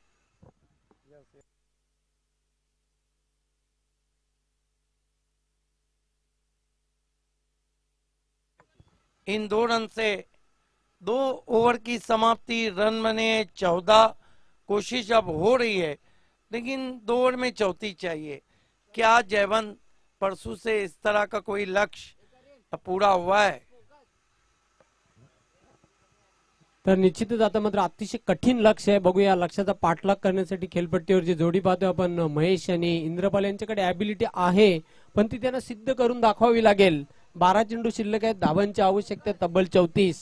In 2 run say 2 over की समाप्ति, रन बने 14। कोशिश अब हो रही है, लेकिन 2 ओवर में 34 चाहिए। क्या जयवंत परसों से इस तरह का कोई लक्ष्य पूरा हुआ है? तर निश्चितच आता मात्र अतिशय कठीण लक्ष्य आहे. बघूया लक्ष्याचा पाठलाग करण्यासाठी खेळपट्टीवर जी जोडी पाहतोय आपण महेश आणि इंद्रपाल यांच्याकडे ॲबिलिटी आहे, पण ती त्यांना सिद्ध करून दाखवावी लागेल. 12 चेंडू शिल्लक आहेत, धावांची आवश्यकता तब्बल 34.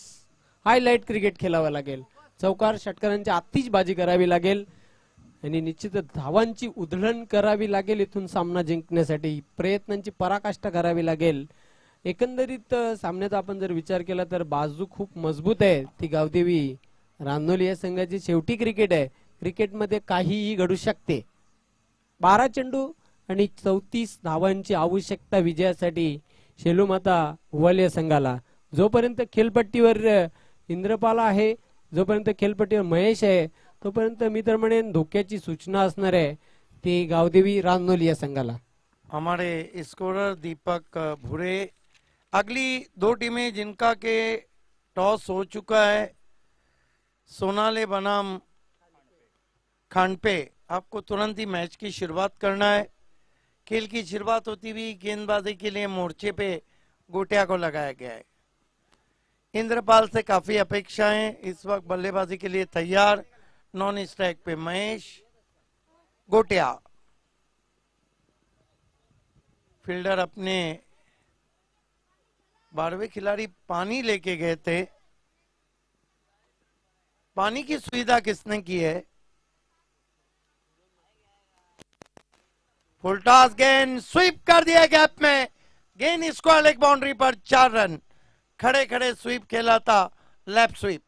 हायलाइट क्रिकेट खेळावं लागेल, चौकार षटकारांची आतिषबाजी करावी लागेल आणि निश्चितच धावांची उधळण करावी लागेल. इथून सामना जिंकण्यासाठी प्रयत्नांची पराकाष्ठा करावी लागेल. एकंदरीत सामन्याचा आपण जर विचार केला तर बाजू खूप मजबूत आहे ती गावदेवी रानोली या संघाची. शेवटी क्रिकेट आहे, क्रिकेटमध्ये काहीही घडू शकते. 12 चेंडू आणि 34 धावांची आवश्यकता विजयासाठी शेलूमाता वल या संघाला. जोपर्यंत खेळपट्टीवर इंद्रपाल आहे, जोपर्यंत खेळपट्टीवर महेश आहे, तोपर्यंत मी तर म्हणेन धोक्याची सूचना असणार आहे ती गावदेवी रानोली या संघाला. हमारे स्कोरर दीपक भूरे. अगली 2 टीमें जिनका के टॉस हो चुका है, सोनाले बनाम खानपे. आपको तुरंत ही मैच की शुरुआत करना है. खेल की शुरुआत होती हुई गेंदबाजी के लिए मोर्चे पे गोटिया को लगाया गया है. इंद्रपाल से काफी अपेक्षाएं. इस वक्त बल्लेबाजी के लिए तैयार. नॉन स्ट्राइक पे महेश. गोटिया फील्डर अपने 12वें खिलाड़ी पानी लेके गए थे. पानी की सुविधा किसने की है? फुल टॉस गेंद स्वीप कर दिया गैप में. गेंद स्क्वायर लेग बाउंड्री पर 4 रन. खड़े खड़े स्वीप खेला था, लेफ्ट स्वीप.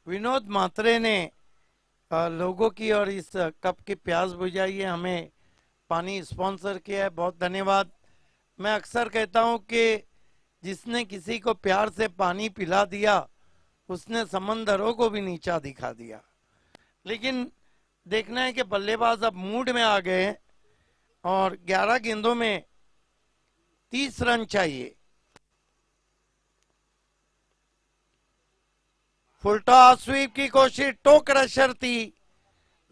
विनोद मात्रे ने लोगों की और इस कप की प्यास बुझाई है, हमें पानी स्पॉन्सर किया है. बहुत धन्यवाद. मैं अक्सर कहता हूं कि जिसने किसी को प्यार से पानी पिला दिया उसने समंदरों को भी नीचा दिखा दिया. लेकिन देखना है कि बल्लेबाज अब मूड में आ गए हैं और 11 गेंदों में 30 रन चाहिए. फुल टॉस स्वीप की कोशिश, टो क्रशर थी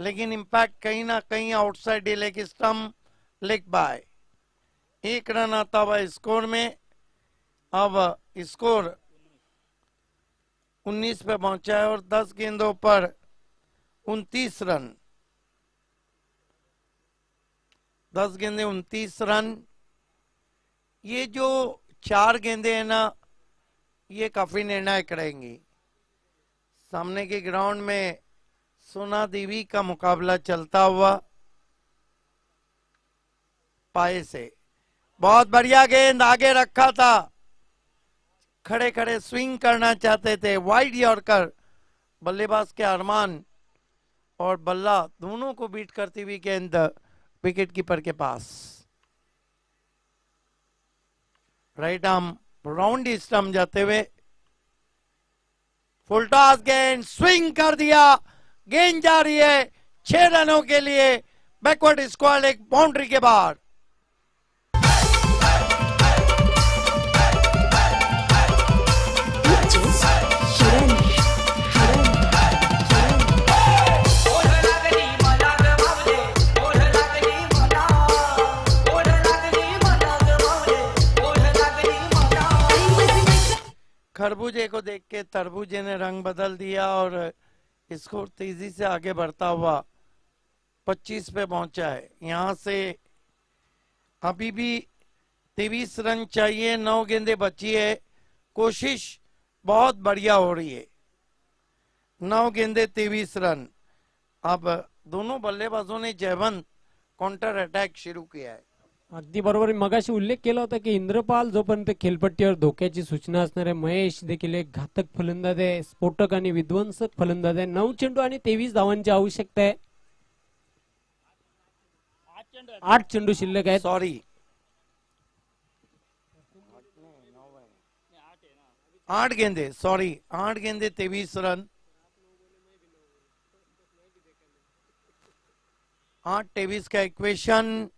लेकिन इंपैक्ट कहीं ना कहीं outside leg stump, leg bye. 1 run आता हुआ स्कोर में. अब स्कोर 19 पे पहुंचा है और 10 गेंदों पर 29 रन. 10 गेंदे 29 रन. ये जो 4 गेंदे हैं ना, ये काफी निर्णायक रहेंगी. सामने के ग्राउंड में सोना देवी का मुकाबला चलता हुआ पाए से. बहुत बढ़िया गेंद आगे रखा था. खड़े खड़े स्विंग करना चाहते थे. Wide yorker. बल्लेबाज के अरमान और बल्ला दोनों को बीट करती हुई गेंद विकेट कीपर के पास. राइट आर्म राउंड स्टंप जाते हुए. फुल टॉस गेंद स्विंग कर दिया. गेंद जा रही है 6 रनों के लिए बैकवर्ड स्क्वायर लेग बाउंड्री के बाहर. खरबूजे को देख के तरबूजे ने रंग बदल दिया और स्कोर तेजी से आगे बढ़ता हुआ 25 पे पहुंचा है. यहां से अभी भी 23 रन चाहिए. 9 गेंदें बची है. कोशिश बहुत बढ़िया हो रही है. 9 गेंदे 23 रन. अब दोनों बल्लेबाजों ने जयवंत काउंटर अटॅक सुरू किया है. अगदी बरोबर. मगाशी उल्लेख केला होता की इंद्रपाल जोपर्यंत खेळपट्टीवर धोक्याची सूचना असणार आहे. महेश देखील एक घातक फलंदाज आहे, स्फोटक आणि विध्वंसक फलंदाज आहे. 9 चेंडू आणि 23 धावांची आवश्यकता आहे. 8 चेंडू शिल्लक आहेत. सॉरी 8 गेंदे 8 गेंदे 23 रन. 8-23 का इक्वेशन.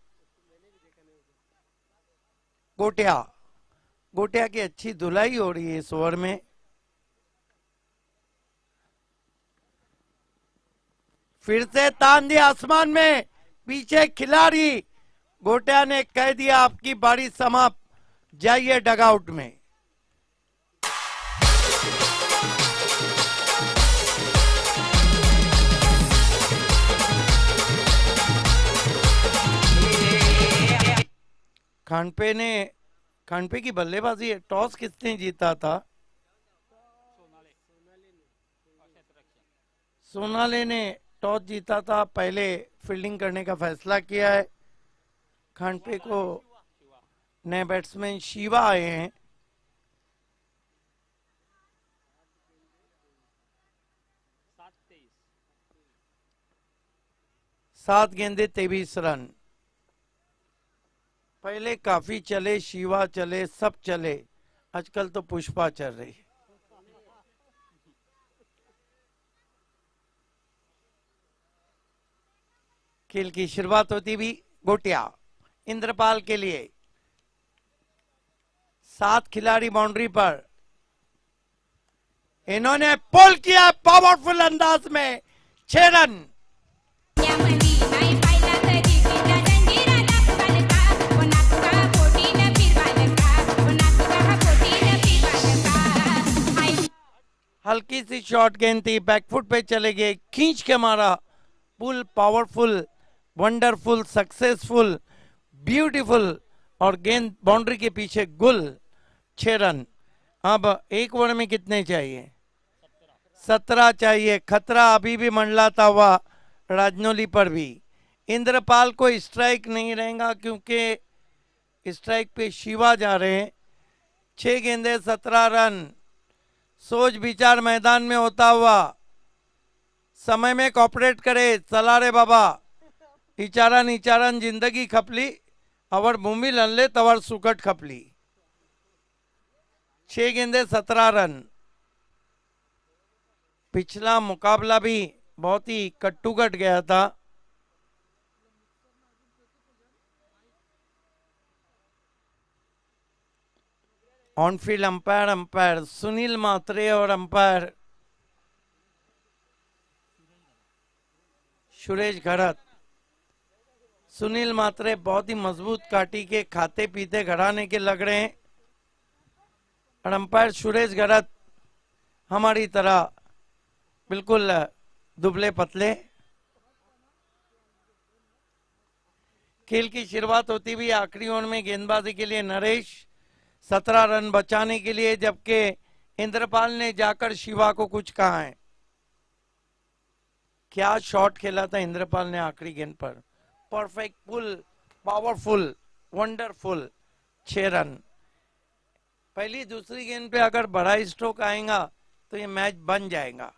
गोटिया की अच्छी धुलाई हो रही है इस ओवर में. फिर से तान दिया आसमान में. पीछे खिलाड़ी. गोटिया ने कह दिया आपकी बारी समाप्त, जाइए डगआउट में. खानपे की बल्लेबाजी है। टॉस किसने जीता था? सोनाले ने टॉस जीता था, पहले फील्डिंग करने का फैसला किया है। खानपे को नए बैट्समैन शिवा आए हैं। सात गेंदे 23 रन। पहले काफी चले, शिवा चले, सब चले, आजकल तो पुष्पा चल रही है। खेल की शुरुआत होती भी गोटिया इंद्रपाल के लिए। 7 खिलाड़ी बाउंड्री पर, इन्होंने पुल किया पावरफुल अंदाज में, 6 रन। यामली नाही पाहिला तरी तिच्या जंजीराला बालका पुन्हा तुझा पोटीनं फिरवालका पुन्हा तुझा पोटीनं फिरवालका आई हल्की सी शॉर्ट गेंद थी, बैकफुट पे चले गए, खींच के मारा। पुल पावरफुल, वंडरफुल, सक्सेसफुल, ब्यूटीफुल, और गेंद बाउंड्री के पीछे गुल। 6 रन। अब एक ओवर में कितने चाहिए? 17 चाहिए। खतरा अभी भी मंडलाता हुआ राजनौली पर भी। इंद्रपाल को स्ट्राइक नहीं रहेगा क्योंकि स्ट्राइक पे शिवा जा रहे हैं। 6 गेंदे 17 रन। सोच विचार मैदान में होता हुआ, समय में कॉपरेट करे। चला रे बाबा, इचारन जिंदगी खपली, अवर भूमि लनले तवर सुकट खपली। 6 गेंदे 17 रन। पिछला मुकाबला भी बहुत ही कट्टुकट गया था। ऑनफील्ड अंपायर सुनील मात्रे और अंपायर सुरेश घरत। सुनील मात्रे बहुत ही मजबूत काटी के खाते पीते घराने के लग रहे हैं, और अंपायर सुरेश घरत हमारी तरह बिल्कुल दुबले पतले। खेल की शुरुआत होती हुई आखिरी ओवर में गेंदबाजी के लिए नरेश 17 रन बचाने के लिए, जबकि इंद्रपाल ने जाकर शिवा को कुछ कहा है। क्या शॉट खेला था इंद्रपाल ने आखिरी गेंद पर, परफेक्ट, पुल, पावरफुल, वंडरफुल। 6 रन। पहली दूसरी गेंद पे अगर बड़ा स्ट्रोक आएगा तो ये मैच बन जाएगा।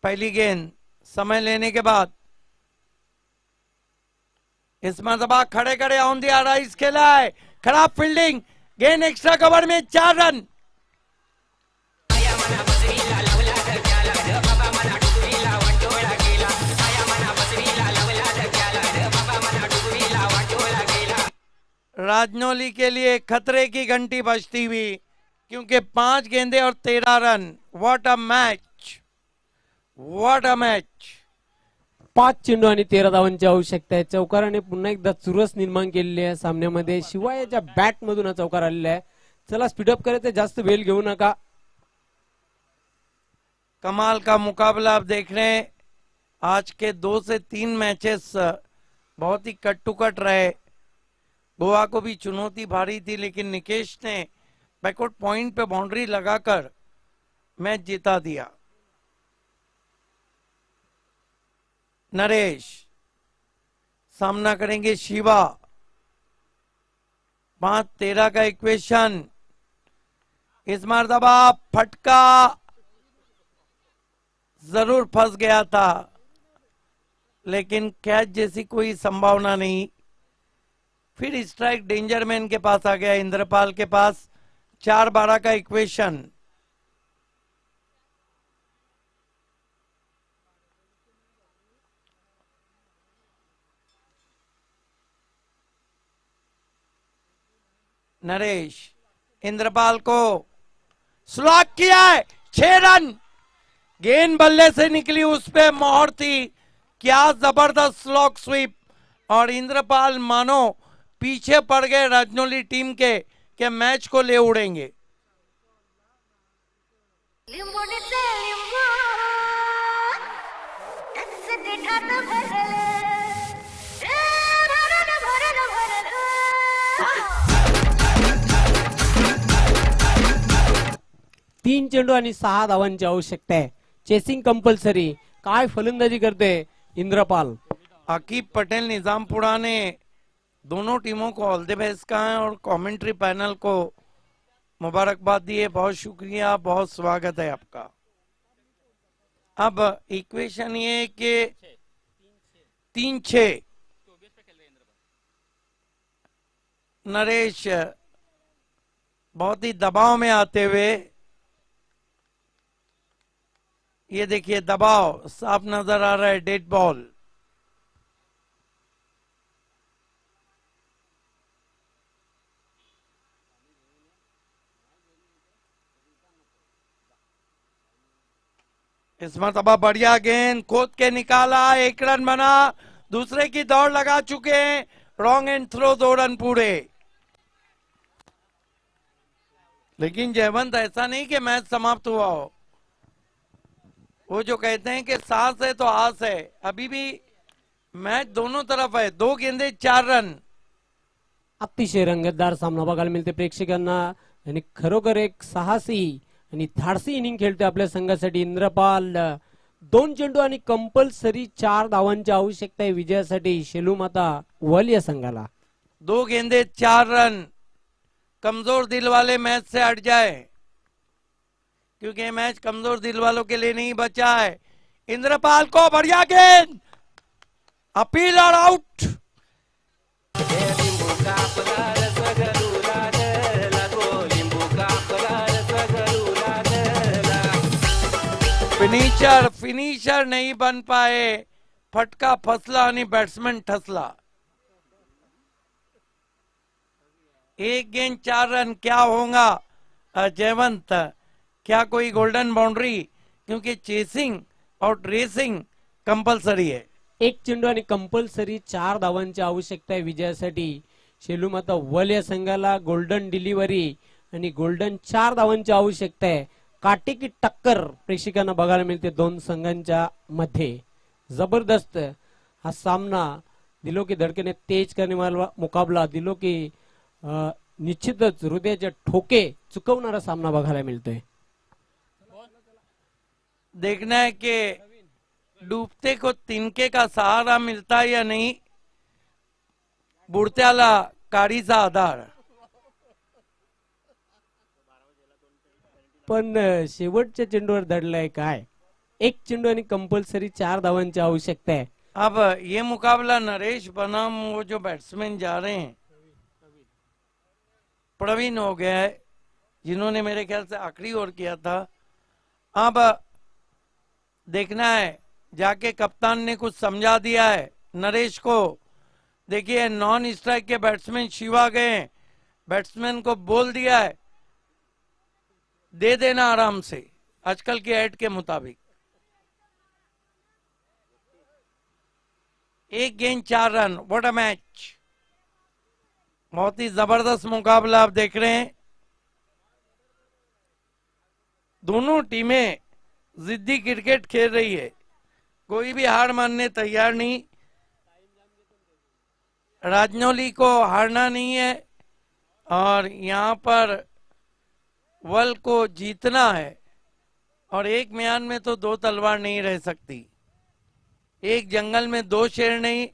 पहली गेंद समय लेने के बाद इस मरतबा खड़े खड़े ऑन द राइज खेला है। खराब फील्डिंग, गेंद एक्स्ट्रा कवर में, 4 रन। राजनौली के लिए खतरे की घंटी बजती हुई, क्योंकि 5 गेंदे और 13 run. What a match, what a match. 5 चेंडू आणि 13 धावांची आवश्यकता आहे। चौकाराने पुन्हा एकदा चुरस निर्माण केलेली आहे सामन्यामध्ये। शिवाय याच्या बॅट मधून हा चौकार आलेला आहे। चला स्पीडअप करायचं, जास्त वेळ घेऊ नका। कमाल का मुकाबला आप देख रहे हैं। आज के 2 से 3 मैचेस बहुत ही कट टू कट रहे। गोवा को भी चुनौती भारी थी, लेकिन निकेश ने बैकवर्ड पॉइंट पे बाउंड्री लगाकर मैच जिता दिया। नरेश सामना करेंगे शिवा। 5-13 का इक्वेशन। इस मरतबा फटका जरूर फंस गया था, लेकिन कैच जैसी कोई संभावना नहीं। फिर स्ट्राइक डेंजर मैन के पास आ गया, इंद्रपाल के पास। 4-12 का इक्वेशन। नरेश इंद्रपाल को स्लॉक किया है, 6 रन। गेंद बल्ले से निकली, उस पे मोहर थी। क्या जबरदस्त स्लॉक स्वीप, और इंद्रपाल मानो पीछे पड़ गए राजनौली टीम के मैच को ले उड़ेंगे। लिंबोणीचे लिंबू त्याच देठात भरलं भरलं भरलं भरलं तीन चेंडू आणि 6 धावांची आवश्यकता आहे. Chasing compulsory. काय फलंदाजी करते इंद्रपाल. आकिब पटेल निजामपुरा ने दोनों टीमों को ऑल द बेस्ट कहा है और कमेंट्री पैनल को मुबारकबाद दी है. बहुत शुक्रिया, बहुत स्वागत है आपका. अब इक्वेशन ये है कि 3-6 नरेश बहुत ही दबाव में आते हुए, ये देखिए दबाव साफ नजर आ रहा है. Dead ball. इस मरतबा बढ़िया गेंद खोद के निकाला, 1 रन बना. दूसरे की दौड़ लगा चुके हैं. रॉन्ग एंड थ्रो, 2 रन पूरे. लेकिन जयवंत ऐसा नहीं कि मैच समाप्त हुआ हो. वो जो कहते हैं कि सांस है तो आस है, अभी भी मैच दोनों तरफ है. 2 गेंदे 4 रन. अतिशय रंगतदार सामना बघायला मिळते प्रेक्षकांना आणि खरोखर एक साहसी आणि धाडसी इनिंग खेळते आपल्या संघासाठी इंद्रपाल. 2 चेंडू आणि कंपल्सरी 4 धावांची आवश्यकता आहे विजयासाठी शेलू माता वल या संघाला. 2 गेंदे 4 रन. कमजोर दिल वाले मैच से हट जाए, क्योंकि ये मैच कमजोर दिल वालों के लिए नहीं बचा है. इंद्रपाल को बढ़िया गेंद, अपील और आउट. फिनिशर नहीं बन पाए. फटका फसला आणि बॅट्समॅन ठसला. 1 गेंद 4 रन. क्या होगा जयवंत? क्या कोई गोल्डन बाउंड्री? क्योंकि चेसिंग और रेसिंग कंपल्सरी है. 1 चेंडू आणि कंपल्सरी 4 धावांची आवश्यकता आहे विजयासाठी शेलू माता वल या संघाला. गोल्डन डिलिव्हरी आणि गोल्डन 4 धावांची आवश्यकता आहे. काटेकी टक्कर प्रेक्षकांना बघायला मिळते दोन संघांच्या मध्ये. जबरदस्त हा सामना, दिलो की धडकेने तेज करने वाला मुकाबला, दिलो की निश्चितच हृदयाचे ठोके चुकवणारा सामना बघायला मिळतोय. देखना है कि डूबते को तिनके का सहारा मिलता है या नहीं. बुडत्याला काडीचा आधार. पण शेवटच्या चेंडूवर दडलाय काय. 1 चेंडू आणि कंपल्सरी 4 धावांची आवश्यकता आहे. अब ये मुकाबला नरेश बनाम वो जो बैट्समैन जा रहे हैं, प्रवीण हो गया है, जिन्होंने मेरे ख्याल से आखिरी ओवर किया था. अब देखना है, जाके कप्तान ने कुछ समझा दिया है नरेश को. देखिए नॉन स्ट्राइक के बैट्समैन शिवा गए, बैट्समैन को बोल दिया है दे देना आराम से, आजकल के ऐड के मुताबिक. 1 गेंद 4 रन. What a match. बहुत ही जबरदस्त मुकाबला आप देख रहे हैं. दोनों टीमें जिद्दी क्रिकेट खेल रही है. कोई भी हार मानने तैयार नहीं. राजनौली को हारना नहीं है और यहाँ पर वल को जीतना है. और एक म्यान में तो 2 तलवार नहीं रह सकती. एक जंगल में 2 शेर नहीं.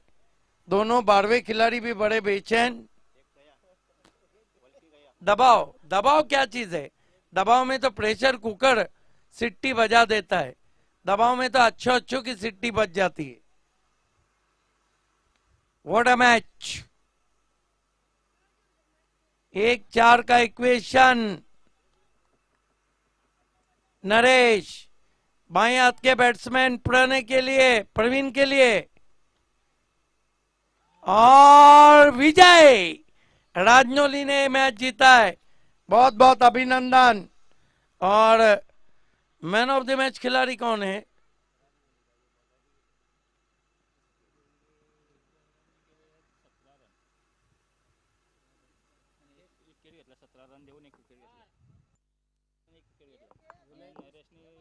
दोनों 12वें खिलाड़ी भी बड़े बेचैन. दबाव, दबाव क्या चीज है. दबाव में तो प्रेशर कुकर सिट्टी बजा देता है. दबाव में तो अच्छों की सिट्टी बज जाती है. What a match. 1-4 का इक्वेशन. नरेश बाएं हाथ के बैट्समैन प्रणय के लिए, प्रवीण के लिए, और विजय. राजनौली ने मैच जीता है. बहुत बहुत अभिनंदन. और मैन ऑफ द मैच खिलाड़ी कौन है? एक खेळ घेतला नरेशने